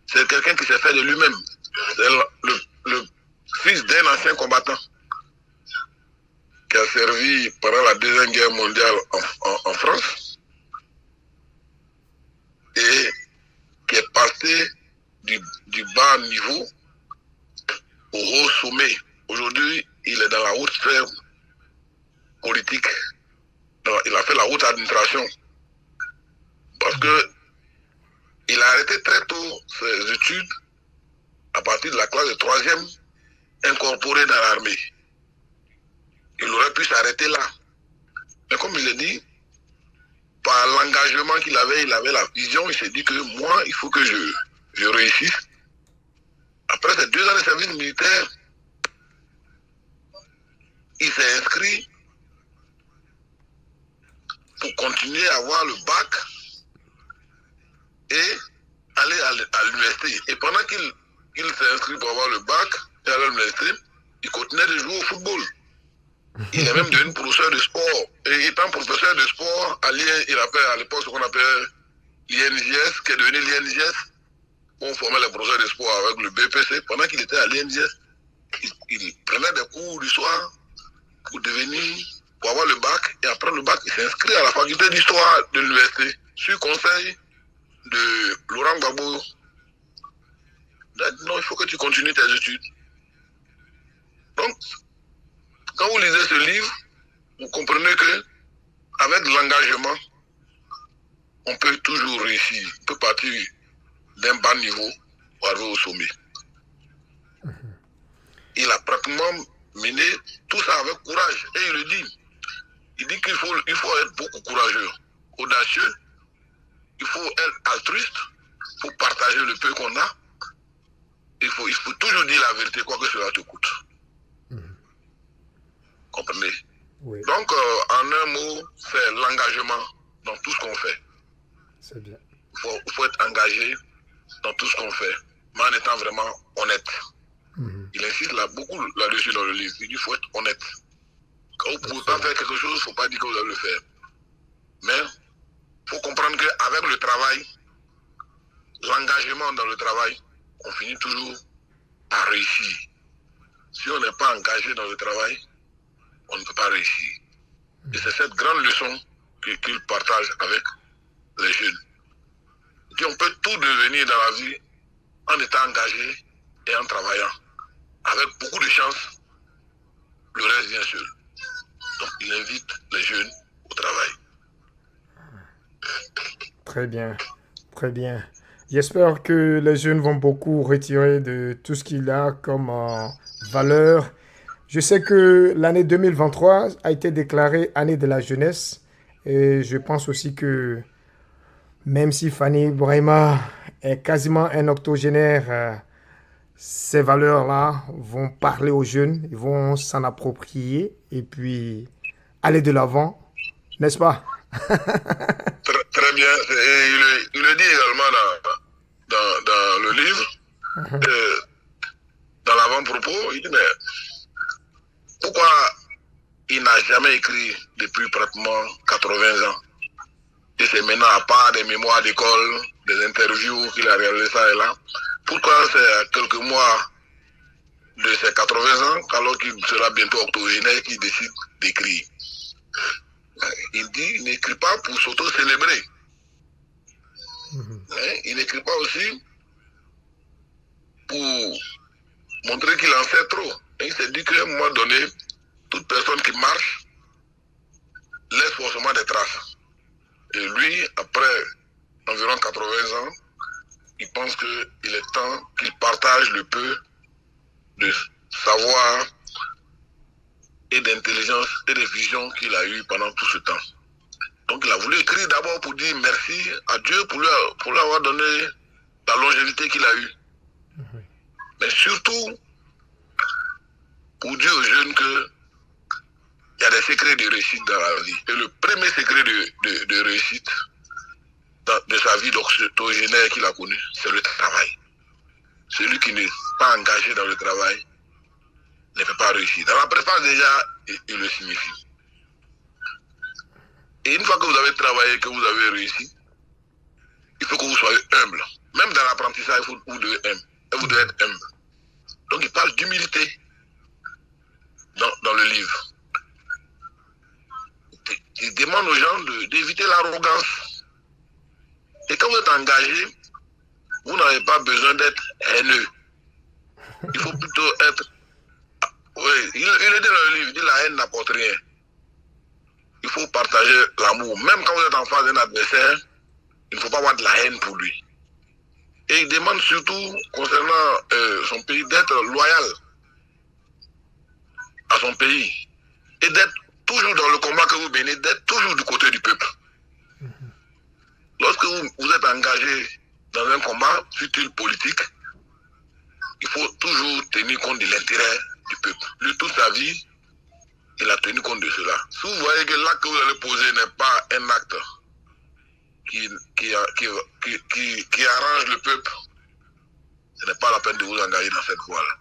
C'est quelqu'un qui s'est fait de lui-même. C'est le fils d'un ancien combattant qui a servi pendant la Deuxième Guerre mondiale en France et qui est passé du bas niveau au haut sommet. Aujourd'hui, il est dans la haute sphère politique. Il a fait la haute administration. Parce que il a arrêté très tôt ses études à partir de la classe de 3e, incorporé dans l'armée. Il aurait pu s'arrêter là. Mais comme il l'a dit, par l'engagement qu'il avait, il avait la vision, il s'est dit que moi, il faut que je réussisse. Après ces 2 ans de service militaire, il s'est inscrit pour continuer à avoir le bac et aller à l'université. Et pendant qu'il s'est inscrit pour avoir le bac et aller à l'université, il continuait de jouer au football. Il est même devenu professeur de sport. Et étant professeur de sport, il a fait à l'époque ce qu'on appelle l'INJS, qui est devenu l'INJS. On formait les professeurs de sport avec le BPC. Pendant qu'il était à l'INJS, il prenait des cours du soir pour avoir le bac. Et après le bac, il s'inscrit à la faculté d'histoire de l'université, sur conseil de Laurent Gbagbo. Non, il faut que tu continues tes études. Donc, quand vous lisez ce livre, vous comprenez que avec l'engagement, on peut toujours réussir. On peut partir d'un bas niveau pour arriver au sommet. Il a pratiquement mené tout ça avec courage. Et il le dit. Il dit qu'il faut être beaucoup courageux, audacieux. Il faut être altruiste. Il faut partager le peu qu'on a. Il faut toujours dire la vérité, quoi que cela te coûte. Comprenez? Oui. Donc, en un mot, c'est l'engagement dans tout ce qu'on fait. C'est bien. Il faut être engagé dans tout ce qu'on fait, mais en étant vraiment honnête. Il insiste beaucoup là-dessus dans le livre. Il dit qu'il faut être honnête. Quand vous ne pouvez pas faire quelque chose, il ne faut pas dire que vous allez le faire. Mais il faut comprendre qu'avec le travail, l'engagement dans le travail, on finit toujours par réussir. Si on n'est pas engagé dans le travail, on ne peut pas réussir. Et c'est cette grande leçon qu'il partage avec les jeunes. Il dit on peut tout devenir dans la vie en étant engagé et en travaillant. Avec beaucoup de chance, le reste vient seul. Donc il invite les jeunes au travail. Très bien, très bien. J'espère que les jeunes vont beaucoup retirer de tout ce qu'il a comme valeur. Je sais que l'année 2023 a été déclarée année de la jeunesse et je pense aussi que même si Fanny Brahima est quasiment un octogénaire, ces valeurs-là vont parler aux jeunes, ils vont s'en approprier et puis aller de l'avant, n'est-ce pas? Très bien. Et il le dit également dans le livre, dans l'avant-propos, il dit mais pourquoi il n'a jamais écrit depuis pratiquement 80 ans? Et c'est maintenant, à part des mémoires d'école, des interviews qu'il a réalisées ça et là, pourquoi c'est à quelques mois de ses 80 ans, alors qu'il sera bientôt octogénaire, qu'il décide d'écrire? Il dit il n'écrit pas pour s'auto-célébrer. Il n'écrit pas aussi pour montrer qu'il en sait trop. Et il s'est dit qu'à un moment donné, toute personne qui marche laisse forcément des traces. Et lui, après environ 80 ans, il pense qu'il est temps qu'il partage le peu de savoir et d'intelligence et de vision qu'il a eu pendant tout ce temps. Donc il a voulu écrire d'abord pour dire merci à Dieu pour lui avoir donné la longévité qu'il a eue. Mais surtout pour dire aux jeunes que il y a des secrets de réussite dans la vie. Et le premier secret de réussite de sa vie d'octogénaire qu'il a connu, c'est le travail. Celui qui n'est pas engagé dans le travail ne peut pas réussir. Dans la préface déjà, il le signifie. Et une fois que vous avez travaillé, que vous avez réussi, il faut que vous soyez humble. Même dans l'apprentissage, vous devez être humble. Donc il parle d'humilité dans le livre. Il demande aux gens d'éviter l'arrogance. Et quand vous êtes engagé, vous n'avez pas besoin d'être haineux. Il faut plutôt être... Oui, il le dit dans le livre, il dit la haine n'apporte rien. Il faut partager l'amour. Même quand vous êtes en face d'un adversaire, il ne faut pas avoir de la haine pour lui. Et il demande surtout, concernant son pays, d'être loyal à son pays. Et d'être toujours dans le combat que vous menez, d'être toujours du côté du peuple. Lorsque vous êtes engagé dans un combat, fut-il politique, il faut toujours tenir compte de l'intérêt du peuple. Lui, toute sa vie, il a tenu compte de cela. Si vous voyez que l'acte que vous allez poser n'est pas un acte qui arrange le peuple, ce n'est pas la peine de vous engager dans cette voie-là.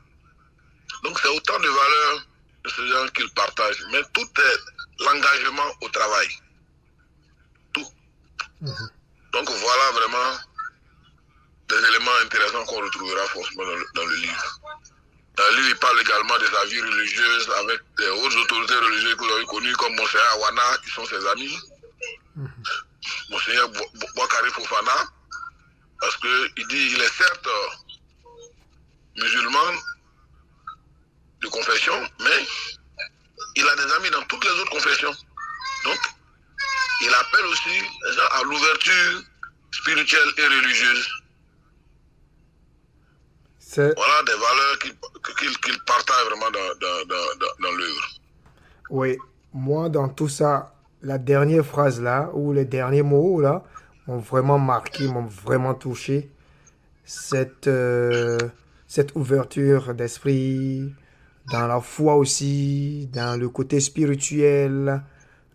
Donc c'est autant de valeurs de ce genre qu'il partage, mais tout est l'engagement au travail. Tout. Donc voilà vraiment des éléments intéressants qu'on retrouvera forcément dans le livre. Dans le livre, il parle également de sa vie religieuse avec des hautes autorités religieuses que vous avez connues comme Monseigneur Awana, qui sont ses amis. Monseigneur Boakari Fofana, parce qu'il dit qu'il est certes musulman de confession, mais il a des amis dans toutes les autres confessions. Donc, il appelle aussi les gens à l'ouverture spirituelle et religieuse. Voilà des valeurs qu'il partage vraiment dans l'œuvre. Oui, moi dans tout ça, la dernière phrase là, ou les derniers mots là, m'ont vraiment marqué, m'ont vraiment touché. Cette ouverture d'esprit, dans la foi aussi, dans le côté spirituel,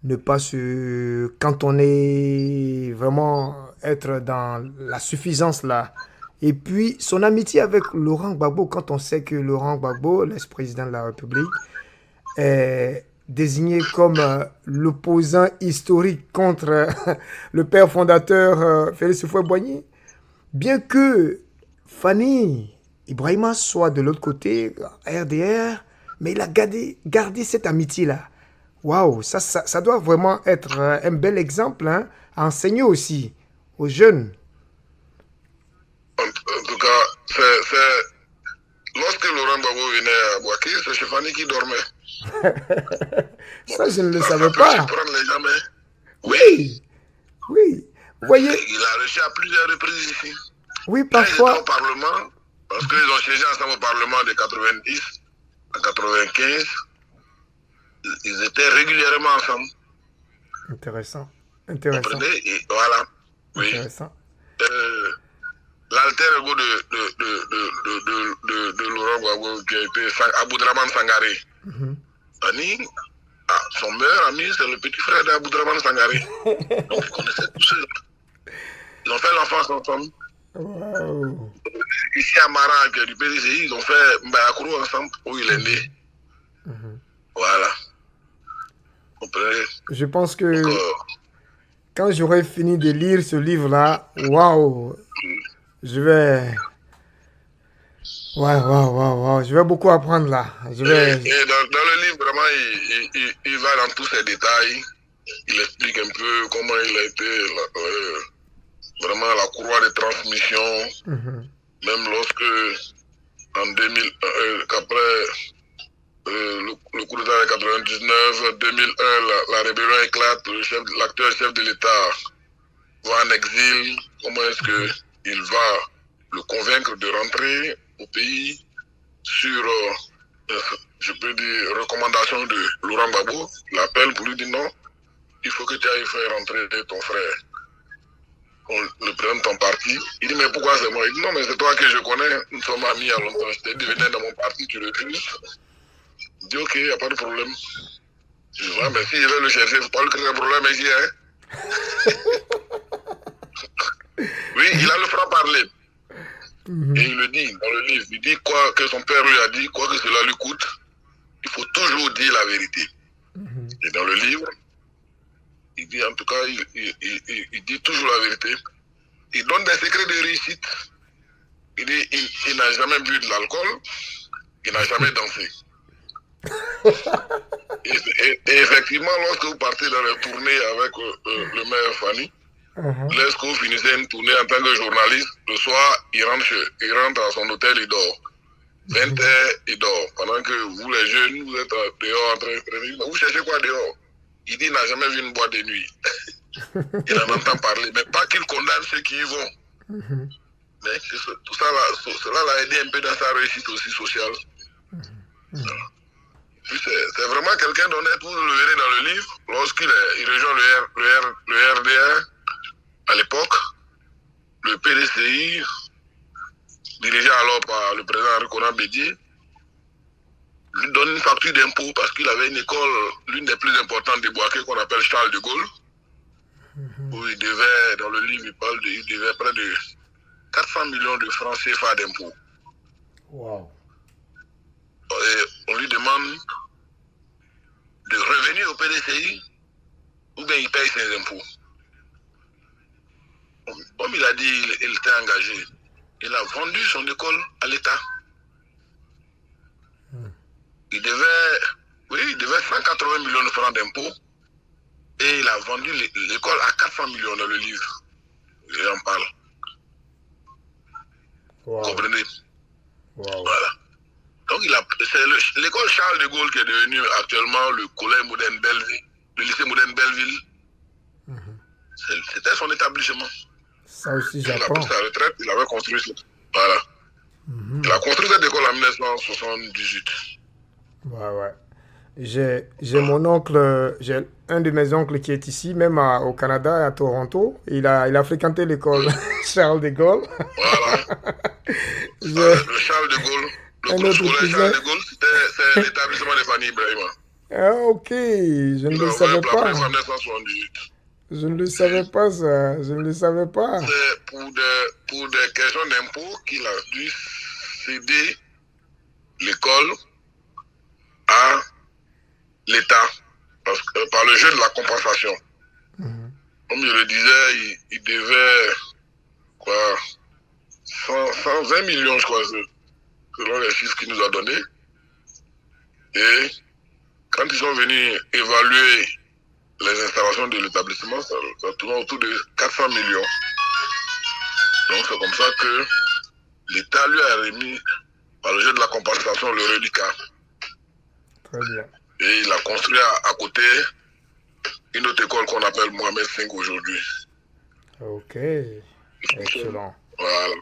ne pas se cantonner, vraiment être dans la suffisance là. Et puis, son amitié avec Laurent Gbagbo, quand on sait que Laurent Gbagbo, l'ex-président de la République, est désigné comme l'opposant historique contre le père fondateur Félix Houphouët-Boigny, bien que Fani Ibrahima soit de l'autre côté, RDR, mais il a gardé cette amitié-là. Waouh, ça doit vraiment être un bel exemple hein, à enseigner aussi aux jeunes. En tout cas, lorsque Laurent Gbagbo venait à Bouaké, c'est chez Fani qui dormait. Ça, je ne le savais pas. Les gens, mais... Oui. Vous voyez. Il a reçu à plusieurs reprises ici. Oui, parfois. Ils étaient au Parlement, parce qu'ils ont siégé ensemble au Parlement de 90 à 95. Ils étaient régulièrement ensemble. Intéressant. Comprenez? Et voilà. Oui. Intéressant. L'alter ego de Laurent Gbagbo qui a été Aboudraman Sangaré. Fani, son meilleur ami, c'est le petit frère d'Aboudraman Sangaré. Donc ils connaissaient tous ceux. Ils ont fait l'enfance ensemble. Wow. Ici à Mara, du PDCI, ils ont fait Mbayakourou ensemble où il est né. Voilà. Comprenez? Je pense que quand j'aurai fini de lire ce livre-là, waouh, je vais... Waouh, je vais beaucoup apprendre là. Et dans le livre, vraiment, il va dans tous ces détails. Il explique un peu comment il a été vraiment la courroie de transmission. Même lorsque, en 2000, qu'après le coup d'État de 99, 2001, la rébellion éclate, l'actuel chef de l'État va en exil. Comment est-ce qu'il va le convaincre de rentrer au pays sur je peux dire, recommandation de Laurent Gbagbo, l'appelle pour lui dire non, il faut que tu ailles faire rentrer ton frère. Le président de ton parti. Il dit, mais pourquoi c'est moi? Il dit, non, mais c'est toi que je connais. Nous sommes amis il y a longtemps. Je t'ai dit, venez dans mon parti, tu refuses. Il dit, ok, il n'y a pas de problème. Je dis, ouais, mais si je vais le chercher, il ne faut pas lui créer un problème ici, hein. Oui, il a le franc-parler. Et il le dit dans le livre. Il dit quoi que son père lui a dit, quoi que cela lui coûte, il faut toujours dire la vérité. Et dans le livre, il dit en tout cas, il dit toujours la vérité. Il donne des secrets de réussite. Il dit il n'a jamais bu de l'alcool, il n'a jamais dansé. Et effectivement, lorsque vous partez dans les tournées avec le maire Fanny, lorsque vous finissez une tournée en tant que journaliste, le soir, il rentre à son hôtel, il dort. 20h, il dort. Pendant que vous, les jeunes, vous êtes dehors en train de traîner. Vous cherchez quoi dehors? Il dit qu'il n'a jamais vu une boîte de nuit. Il en entend parler, mais pas qu'il condamne ceux qui y vont. Mais tout ça, cela l'a aidé un peu dans sa réussite aussi sociale. Voilà. Puis c'est vraiment quelqu'un d'honnête, vous le verrez dans le livre, lorsqu'il rejoint le RDR, à l'époque, le PDCI, dirigé alors par le président Henri Bédier, lui donne une facture d'impôt parce qu'il avait une école, l'une des plus importantes de Boaké, qu'on appelle Charles de Gaulle, où il devait, dans le livre, il devait près de 400 millions de francs CFA d'impôts. Wow. Et on lui demande de revenir au PDCI ou bien il paye ses impôts. Comme il a dit, il était engagé. Il a vendu son école à l'État. Il devait 180 millions de francs d'impôts et il a vendu l'école à 400 millions dans le livre. Et on parle. Wow. Vous comprenez? Wow. Voilà. Donc c'est l'école Charles de Gaulle qui est devenue actuellement le collège moderne Belleville, le lycée moderne Belleville. C'était son établissement. Ça aussi, Il a j'apprends. pris sa retraite, il avait construit cette... Voilà. Il a construit cette école en 1978. Ouais. J'ai mon oncle, j'ai un de mes oncles qui est ici, même au Canada, à Toronto. Il a fréquenté l'école Charles de Gaulle. Voilà. Le Charles de Gaulle, le collège Charles de Gaulle, c'est l'établissement de Fanny Ibrahima. Ah, ok, je ne le savais pas. En 1978. Je ne le savais pas, ça. Je ne le savais pas. C'est pour des questions d'impôts qu'il a dû céder l'école à l'État par le jeu de la compensation. Comme je le disais, il devait quoi 120 millions, je crois, selon les chiffres qu'il nous a donnés. Et quand ils sont venus évaluer les installations de l'établissement, ça tourne autour de 400 millions. Donc c'est comme ça que l'État lui a remis, par le jeu de la compensation, le reliquat. Très bien. Et il a construit à côté une autre école qu'on appelle Mohamed V aujourd'hui. Ok, excellent. Voilà.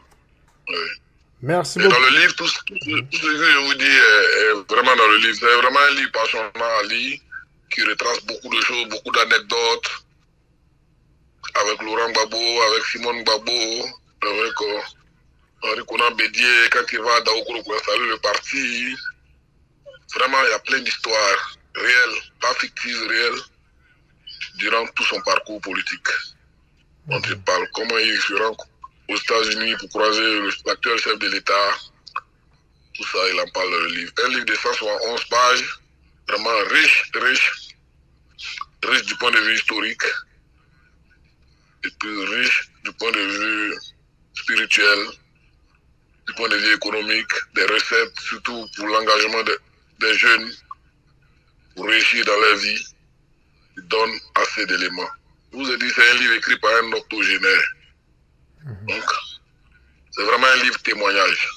Oui. Merci Et beaucoup. dans le livre, tout ce que je vous dis est vraiment dans le livre. C'est vraiment un livre passionnant à lire, qui retrace beaucoup de choses, beaucoup d'anecdotes, avec Laurent Gbagbo, avec Simone Gbagbo, avec Henri Bédier, quand il va à Daoukro pour installer le parti. Vraiment, il y a plein d'histoires réelles, pas fictives, réelles, durant tout son parcours politique. On te parle comment il se rend aux États-Unis pour croiser l'actuel chef de l'État. Tout ça, il en parle dans le livre. Un livre de 171 pages, vraiment riche du point de vue historique, et puis riche du point de vue spirituel, du point de vue économique, des recettes, surtout pour l'engagement des jeunes, pour réussir dans leur vie. Il donne assez d'éléments. Je vous ai dit, c'est un livre écrit par un octogénaire. Donc, c'est vraiment un livre témoignage.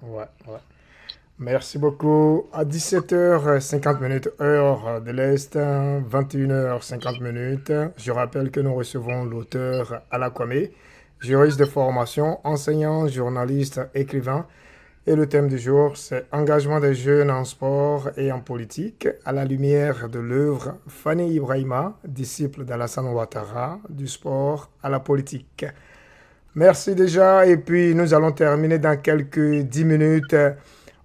Ouais. Merci beaucoup. À 17h50 heure de l'Est, 21h50. Je rappelle que nous recevons l'auteur Ala Kwame, juriste de formation, enseignant, journaliste, écrivain. Et le thème du jour, c'est engagement des jeunes en sport et en politique à la lumière de l'œuvre Fanny Ibrahima, disciple d'Alassane Ouattara, du sport à la politique. Merci déjà et puis nous allons terminer dans quelques 10 minutes.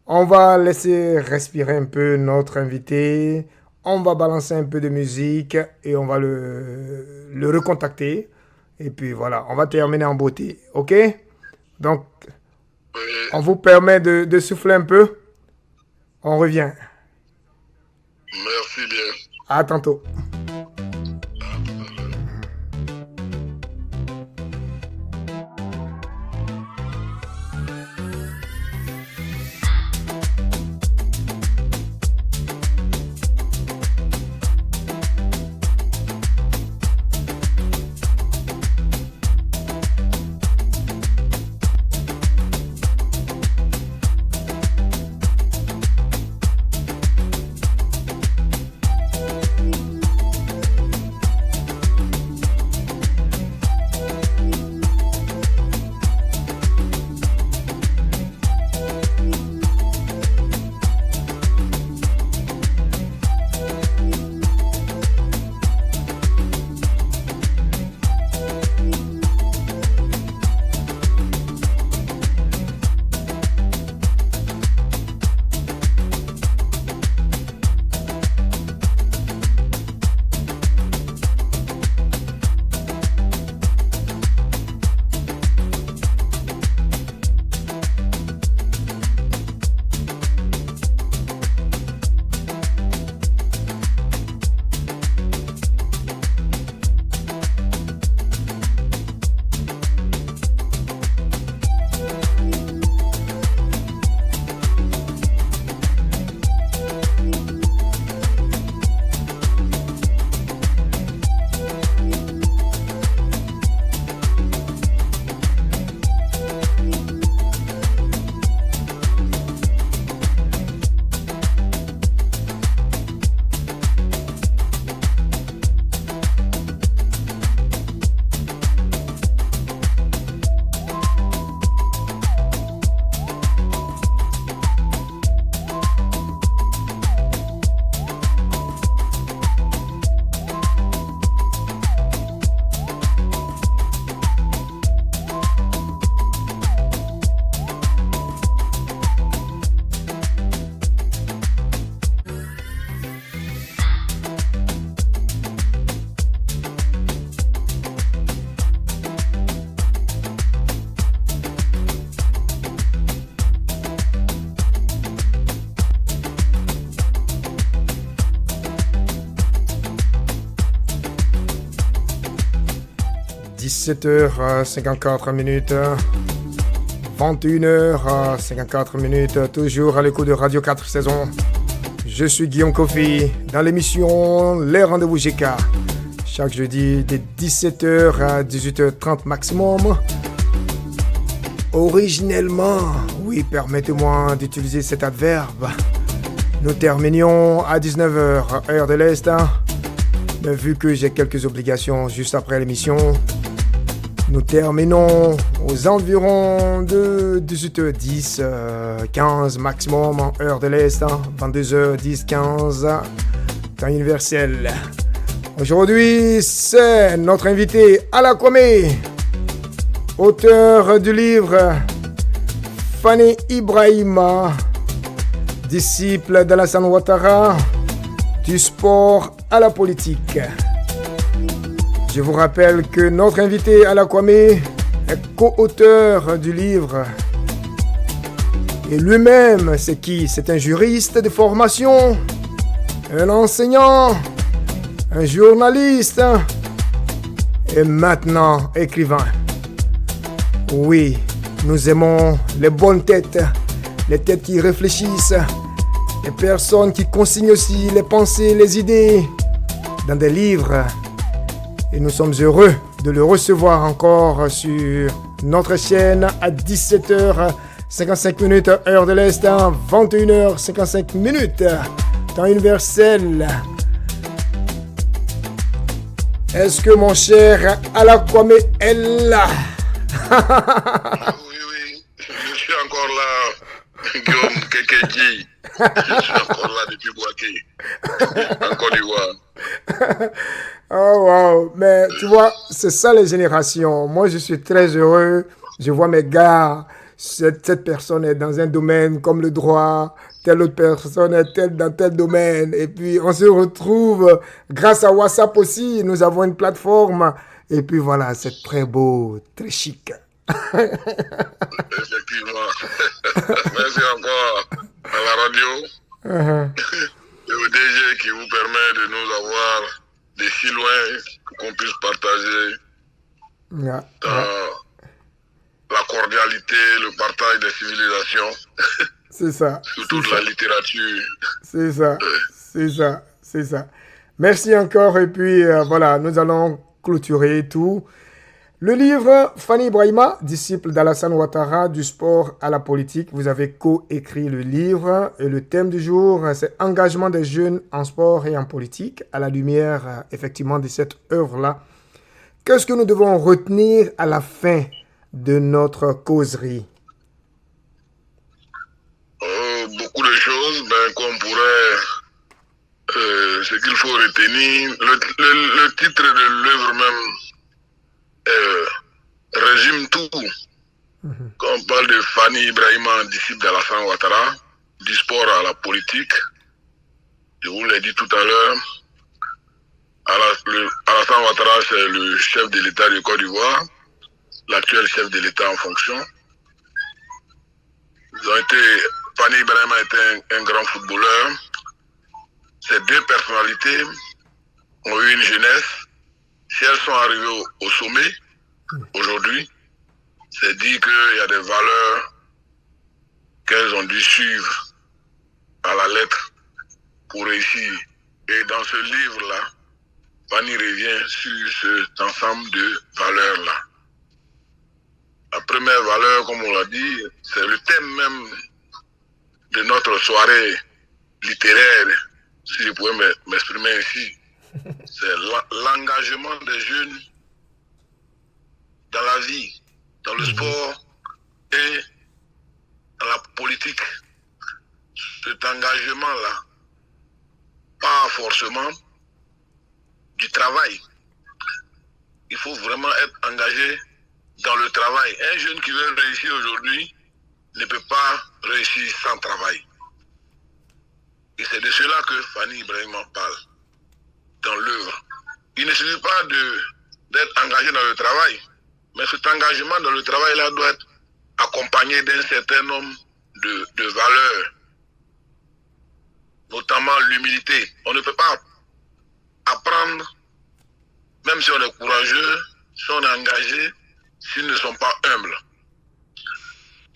On va laisser respirer un peu notre invité, on va balancer un peu de musique et on va le recontacter. Et puis voilà, on va terminer en beauté, ok? Donc, on vous permet de souffler un peu. On revient. Merci bien. À tantôt. « 17h54 minutes, 21h54 minutes, toujours à l'écoute de Radio 4 saisons. Je suis Guillaume Kofi dans l'émission Les Rendez-vous GK. Chaque jeudi de 17h à 18h30 maximum. Originellement, oui, permettez-moi d'utiliser cet adverbe. Nous terminions à 19h, heure de l'Est. Mais vu que j'ai quelques obligations juste après l'émission, nous terminons aux environs de 18h10, 15 maximum en heure de l'Est, 22h10, 15, temps universel. Aujourd'hui, c'est notre invité Alla Kwame, auteur du livre Fanny Ibrahima, disciple d'Alassane Ouattara, du sport à la politique. Je vous rappelle que notre invité Alla Kwame est co-auteur du livre. Et lui-même, c'est qui? C'est un juriste de formation, un enseignant, un journaliste et maintenant écrivain. Oui, nous aimons les bonnes têtes, les têtes qui réfléchissent, les personnes qui consignent aussi les pensées, les idées dans des livres. Et nous sommes heureux de le recevoir encore sur notre chaîne à 17h55 minutes, heure de l'Est, 21h55 minutes, temps universel. Est-ce que mon cher Alla Kwame est là? Oui, je suis encore là. Guillaume Kekeji. Je suis encore là depuis Boaké, en Côte d'Ivoire. Oh, wow. Mais tu vois, c'est ça les générations. Moi, je suis très heureux. Je vois mes gars, cette personne est dans un domaine comme le droit, telle autre personne est dans tel domaine. Et puis, on se retrouve grâce à WhatsApp aussi. Nous avons une plateforme. Et puis voilà, c'est très beau, très chic. Effectivement. Merci encore à la radio et au DG qui vous permet de nous avoir de si loin qu'on puisse partager la cordialité, le partage des civilisations. C'est ça. Surtout de la littérature. C'est ça. C'est ça. C'est ça. Merci encore. Et puis voilà, nous allons clôturer tout. Le livre Fanny Ibrahima, disciple d'Alassane Ouattara, du sport à la politique. Vous avez co-écrit le livre et le thème du jour, c'est engagement des jeunes en sport et en politique à la lumière effectivement de cette œuvre-là. Qu'est-ce que nous devons retenir à la fin de notre causerie? Beaucoup de choses, qu'on pourrait, ce qu'il faut retenir. Le titre de l'œuvre même résume tout. Quand on parle de Fanny Ibrahima, disciple d'Alassane Ouattara, du sport à la politique, je vous l'ai dit tout à l'heure, Alassane Ouattara, c'est le chef de l'État de Côte d'Ivoire, l'actuel chef de l'État en fonction. Fanny Ibrahima était un grand footballeur. Ces deux personnalités ont eu une jeunesse. Si elles sont arrivées au sommet, aujourd'hui, c'est dit qu'il y a des valeurs qu'elles ont dû suivre à la lettre pour réussir. Et dans ce livre-là, Fanny revient sur cet ensemble de valeurs-là. La première valeur, comme on l'a dit, c'est le thème même de notre soirée littéraire, si je pouvais m'exprimer ainsi. C'est l'engagement des jeunes dans la vie, dans le sport et dans la politique. Cet engagement-là, pas forcément du travail. Il faut vraiment être engagé dans le travail. Un jeune qui veut réussir aujourd'hui ne peut pas réussir sans travail. Et c'est de cela que Fanny Ibrahima parle dans l'œuvre. Il ne suffit pas d'être engagé dans le travail, mais cet engagement dans le travail-là doit être accompagné d'un certain nombre de valeurs, notamment l'humilité. On ne peut pas apprendre, même si on est courageux, si on est engagé, s'ils ne sont pas humbles.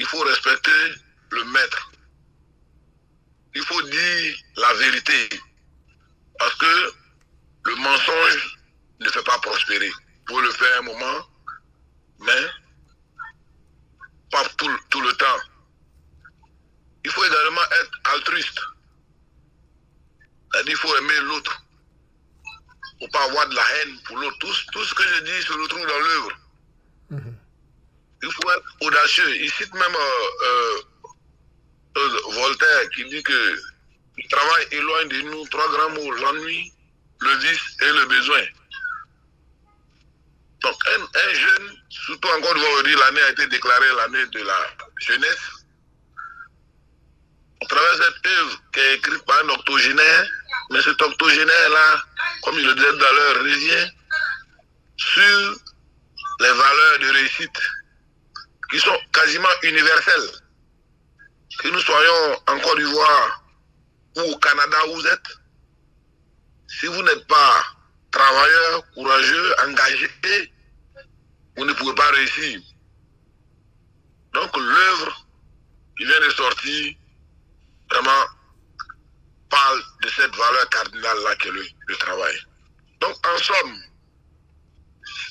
Il faut respecter le maître. Il faut dire la vérité. Parce que le mensonge ne fait pas prospérer. Vous pouvez le faire un moment, mais pas tout le temps. Il faut également être altruiste. C'est-à-dire qu'il faut aimer l'autre. Il ne faut pas avoir de la haine pour l'autre. Tout ce que je dis se retrouve dans l'œuvre. Il faut être audacieux. Il cite même Voltaire qui dit que le travail éloigne de nous trois grands mots, l'ennui, le vice et le besoin. Donc un jeune, surtout encore aujourd'hui, l'année a été déclarée l'année de la jeunesse. On travers cette œuvre qui est écrite par un octogénaire, mais cet octogénaire-là, comme je le disais tout à l'heure, revient sur les valeurs de réussite qui sont quasiment universelles. Que nous soyons en Côte d'Ivoire ou au Canada où vous êtes, si vous n'êtes pas travailleur, courageux, engagé, vous ne pouvez pas réussir. Donc l'œuvre qui vient de sortir vraiment parle de cette valeur cardinale-là qui est le travail. Donc en somme,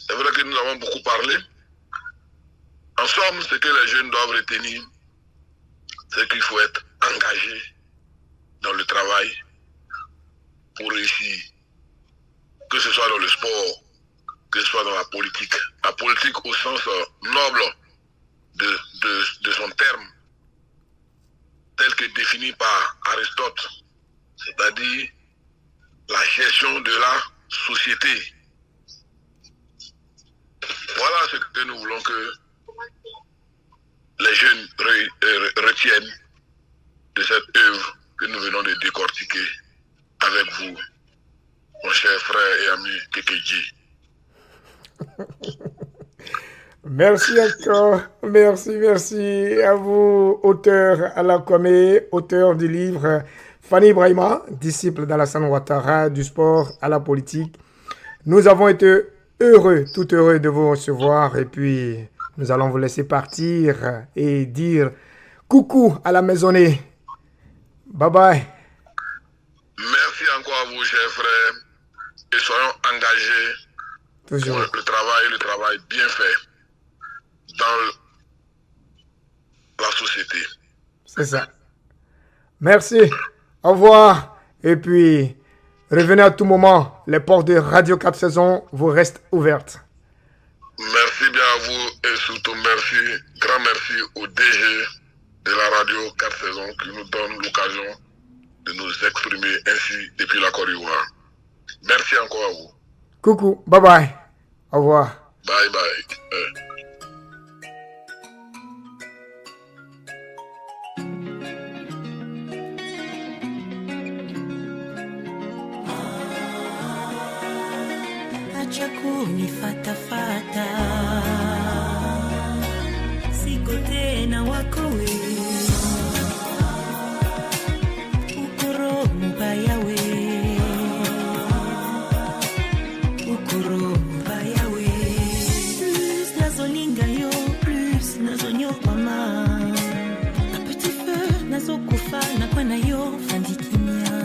c'est vrai que nous avons beaucoup parlé. En somme, ce que les jeunes doivent retenir, c'est qu'il faut être engagé dans le travail pour réussir, que ce soit dans le sport, que ce soit dans la politique au sens noble de son terme. définie par Aristote, c'est-à-dire la gestion de la société. Voilà ce que nous voulons que les jeunes retiennent de cette œuvre que nous venons de décortiquer avec vous, mon cher frère et ami Kekeji. Merci encore, merci à vous, auteur Alla Kwame, auteur du livre Fanny Brahima, disciple d'Alassane Ouattara, du sport à la politique. Nous avons été heureux, tout heureux de vous recevoir et puis nous allons vous laisser partir et dire coucou à la maisonnée. Bye bye. Merci encore à vous, chers frères, et soyons engagés Toujours. pour le travail bien fait dans la société. C'est ça. Merci. Au revoir. Et puis, revenez à tout moment. Les portes de Radio 4 Saisons vous restent ouvertes. Merci bien à vous et surtout grand merci au DG de la Radio 4 Saisons qui nous donne l'occasion de nous exprimer ainsi depuis la Côte d'Ivoire. Merci encore à vous. Coucou. Bye bye. Au revoir. Bye bye. Acha kunifatafata, siko tena wako we, ukoro mubaya we, ukoro mubaya we. Plus nazolinga yo, plus nazonyokwama, un petit feu nazokufa nakwana yo fandikimia.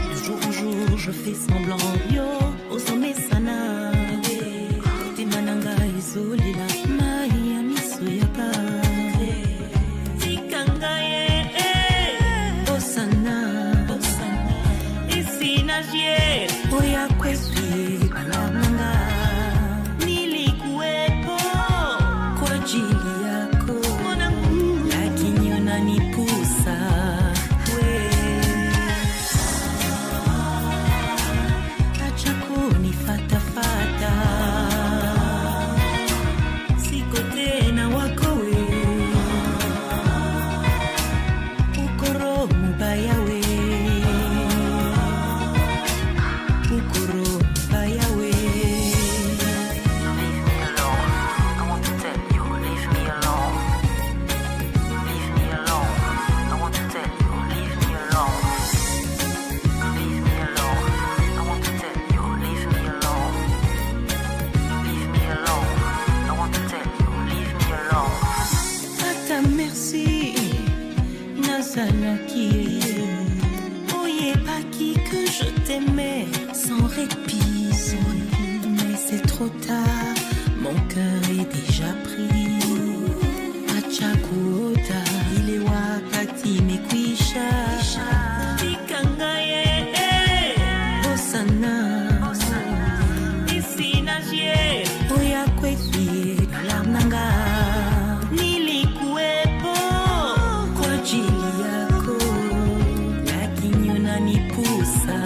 De jour en jour je fais semblant yo. Osome sana Kote mananga izolila Mai ya miso ya pa Tikanga ye Osana Isi na jie Oya kweswe Balamanga Nilikuwepo Kwa ajili yako Lakini unanipusa sans répit, mais c'est trop tard, mon cœur est déjà pris. Achakuota, il est wakati mekwisha. Tikangaye, Osana, isi na jie, oya kwefie, lamnanga. Nilikuwepo kwa ajili yako, lakini unanipusa.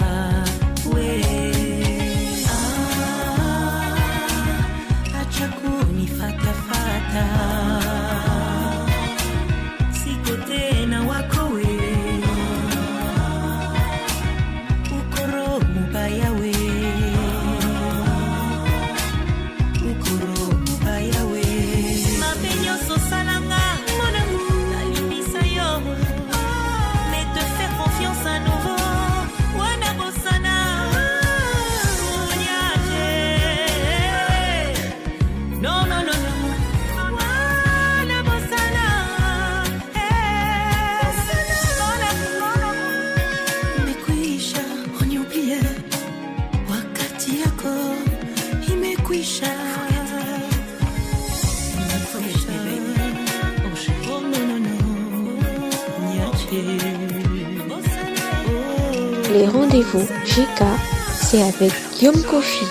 Les rendez-vous GK, c'est avec Guillaume Kofi.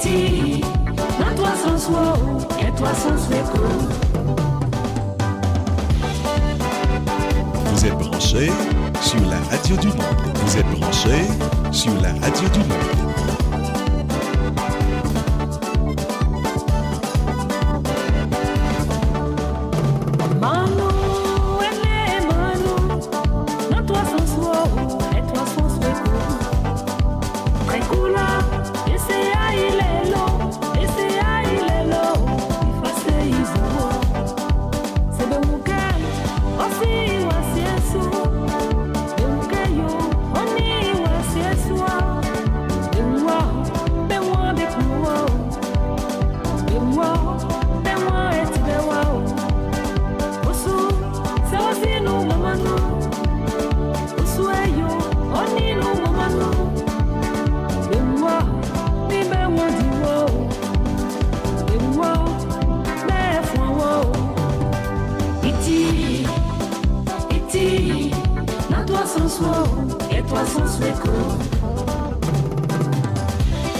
Iti, na toi sans soi, et toi sans sueco. Vous êtes branchés sur la radio du monde. Vous êtes branchés sur la radio du monde. Et toi sans sueco.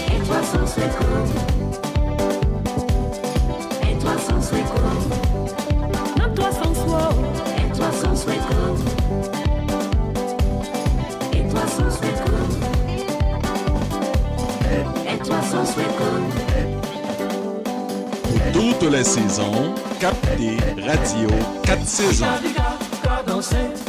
Et toi sans sueco. Et toi sans sueco. Non, toi sans soi. Et toi sans sueco. Et toi sans sueco. Et toi sans sueco. Pour toutes les saisons, captez Radio 4 saisons.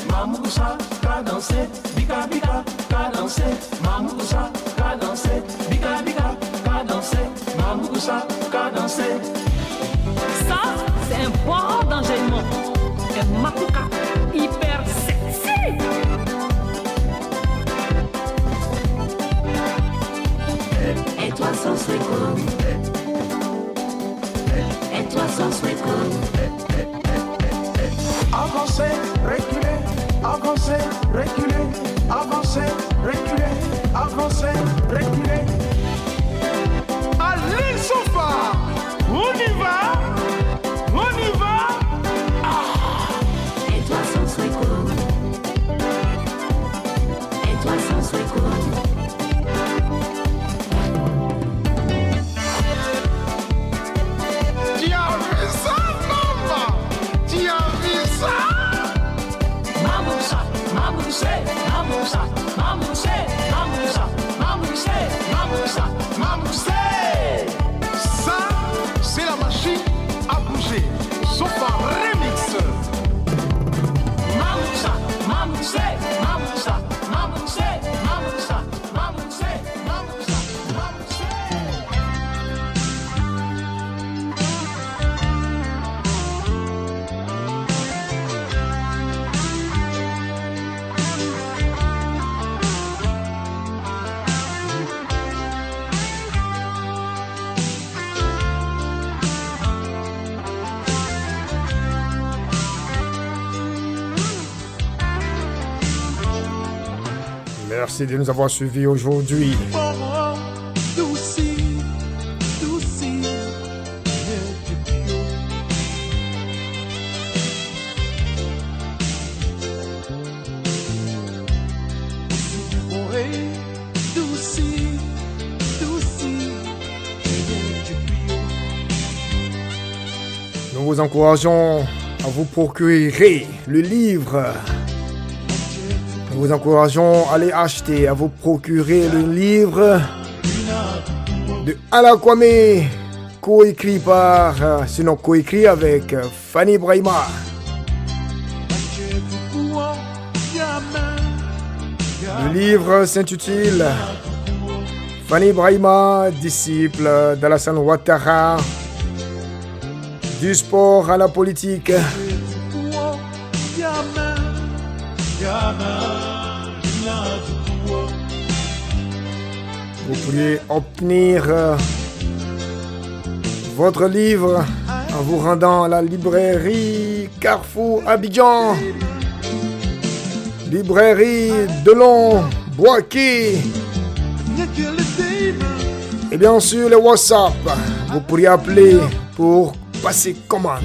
Mamoussa, cadencé, bica bica, cadencé, mamoussa, cadencé, bica bica, cadencé, mamoussa, cadencé. Ça, c'est un bon d'enchaînement. Un makuka hyper sexy. Et toi sans sueco. Et toi sans sueco. Avancez, reculez, avancez, reculez, avancez, reculez, avancez, reculez. Allez, Sofa, on y va, on y va. Et toi sans sueco. Et toi sans sueco. Tu as vu ça, maman? Tu as vu ça? Mamoussa, mamoussé, mamoussa, mamoussé, mamoussa, mamoussé, mamoussa, mamoussé. Ça, c'est la machine à bouger. Sofa remix. Mamoussa, mamoussé, mamoussa, mamoussé, mamoussa, mamoussé, mamoussa, mamoussé. Merci de nous avoir suivis aujourd'hui. Nous vous encourageons à vous procurer le livre. Nous vous encourageons à aller acheter, à vous procurer le livre de Alla Kwame, coécrit par, sinon coécrit avec Fanny Brahima. Le livre s'intitule Fanny Brahima, disciple d'Alassane Ouattara, du sport à la politique. Vous pourriez obtenir votre livre en vous rendant à la librairie Carrefour Abidjan, librairie Delon, Boaké, et bien sûr le WhatsApp. Vous pourriez appeler pour passer commande.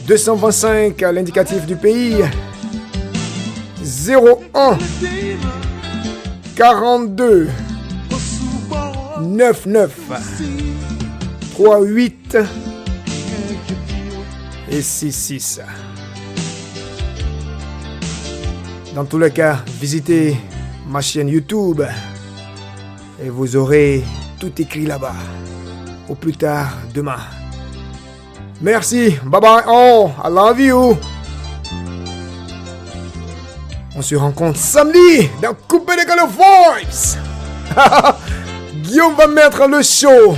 225, l'indicatif du pays, 01 42 99 38 et 66. Dans tous les cas, visitez ma chaîne YouTube et vous aurez tout écrit là-bas. Au plus tard demain. Merci. Bye bye. Oh, I love you. On se rencontre samedi dans Coupé de Galo Voice. Guillaume va mettre le show.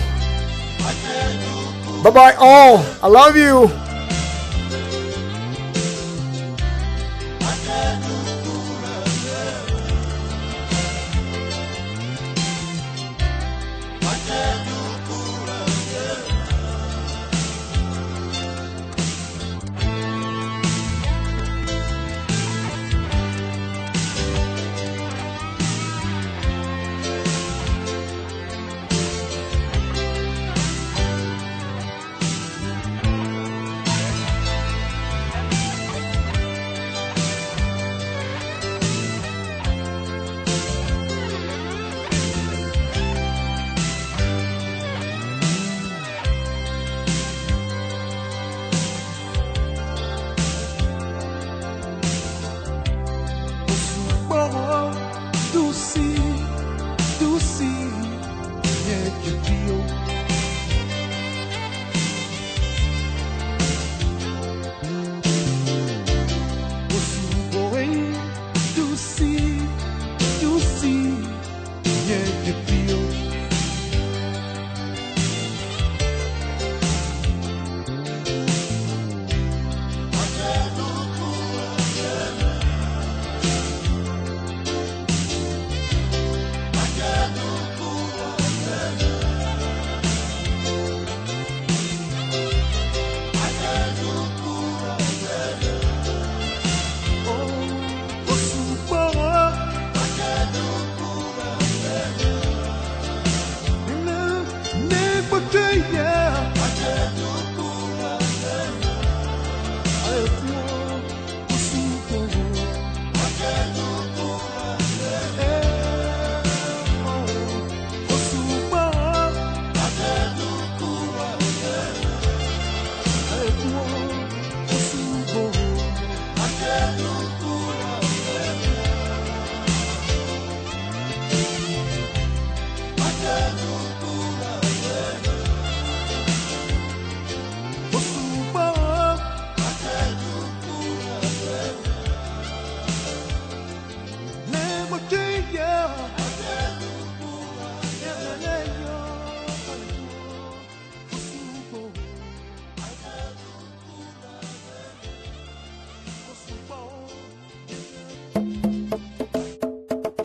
Bye bye. Oh, I love you.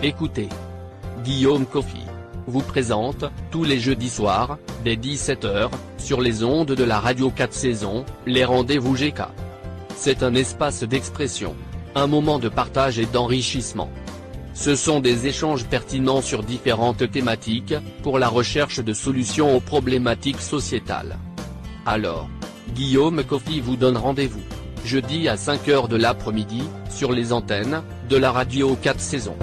Écoutez, Guillaume Kofi vous présente, tous les jeudis soirs, dès 17h, sur les ondes de la radio 4 saisons, les rendez-vous GK. C'est un espace d'expression, un moment de partage et d'enrichissement. Ce sont des échanges pertinents sur différentes thématiques, pour la recherche de solutions aux problématiques sociétales. Alors, Guillaume Kofi vous donne rendez-vous, jeudi à 5h de l'après-midi, sur les antennes, de la radio 4 saisons.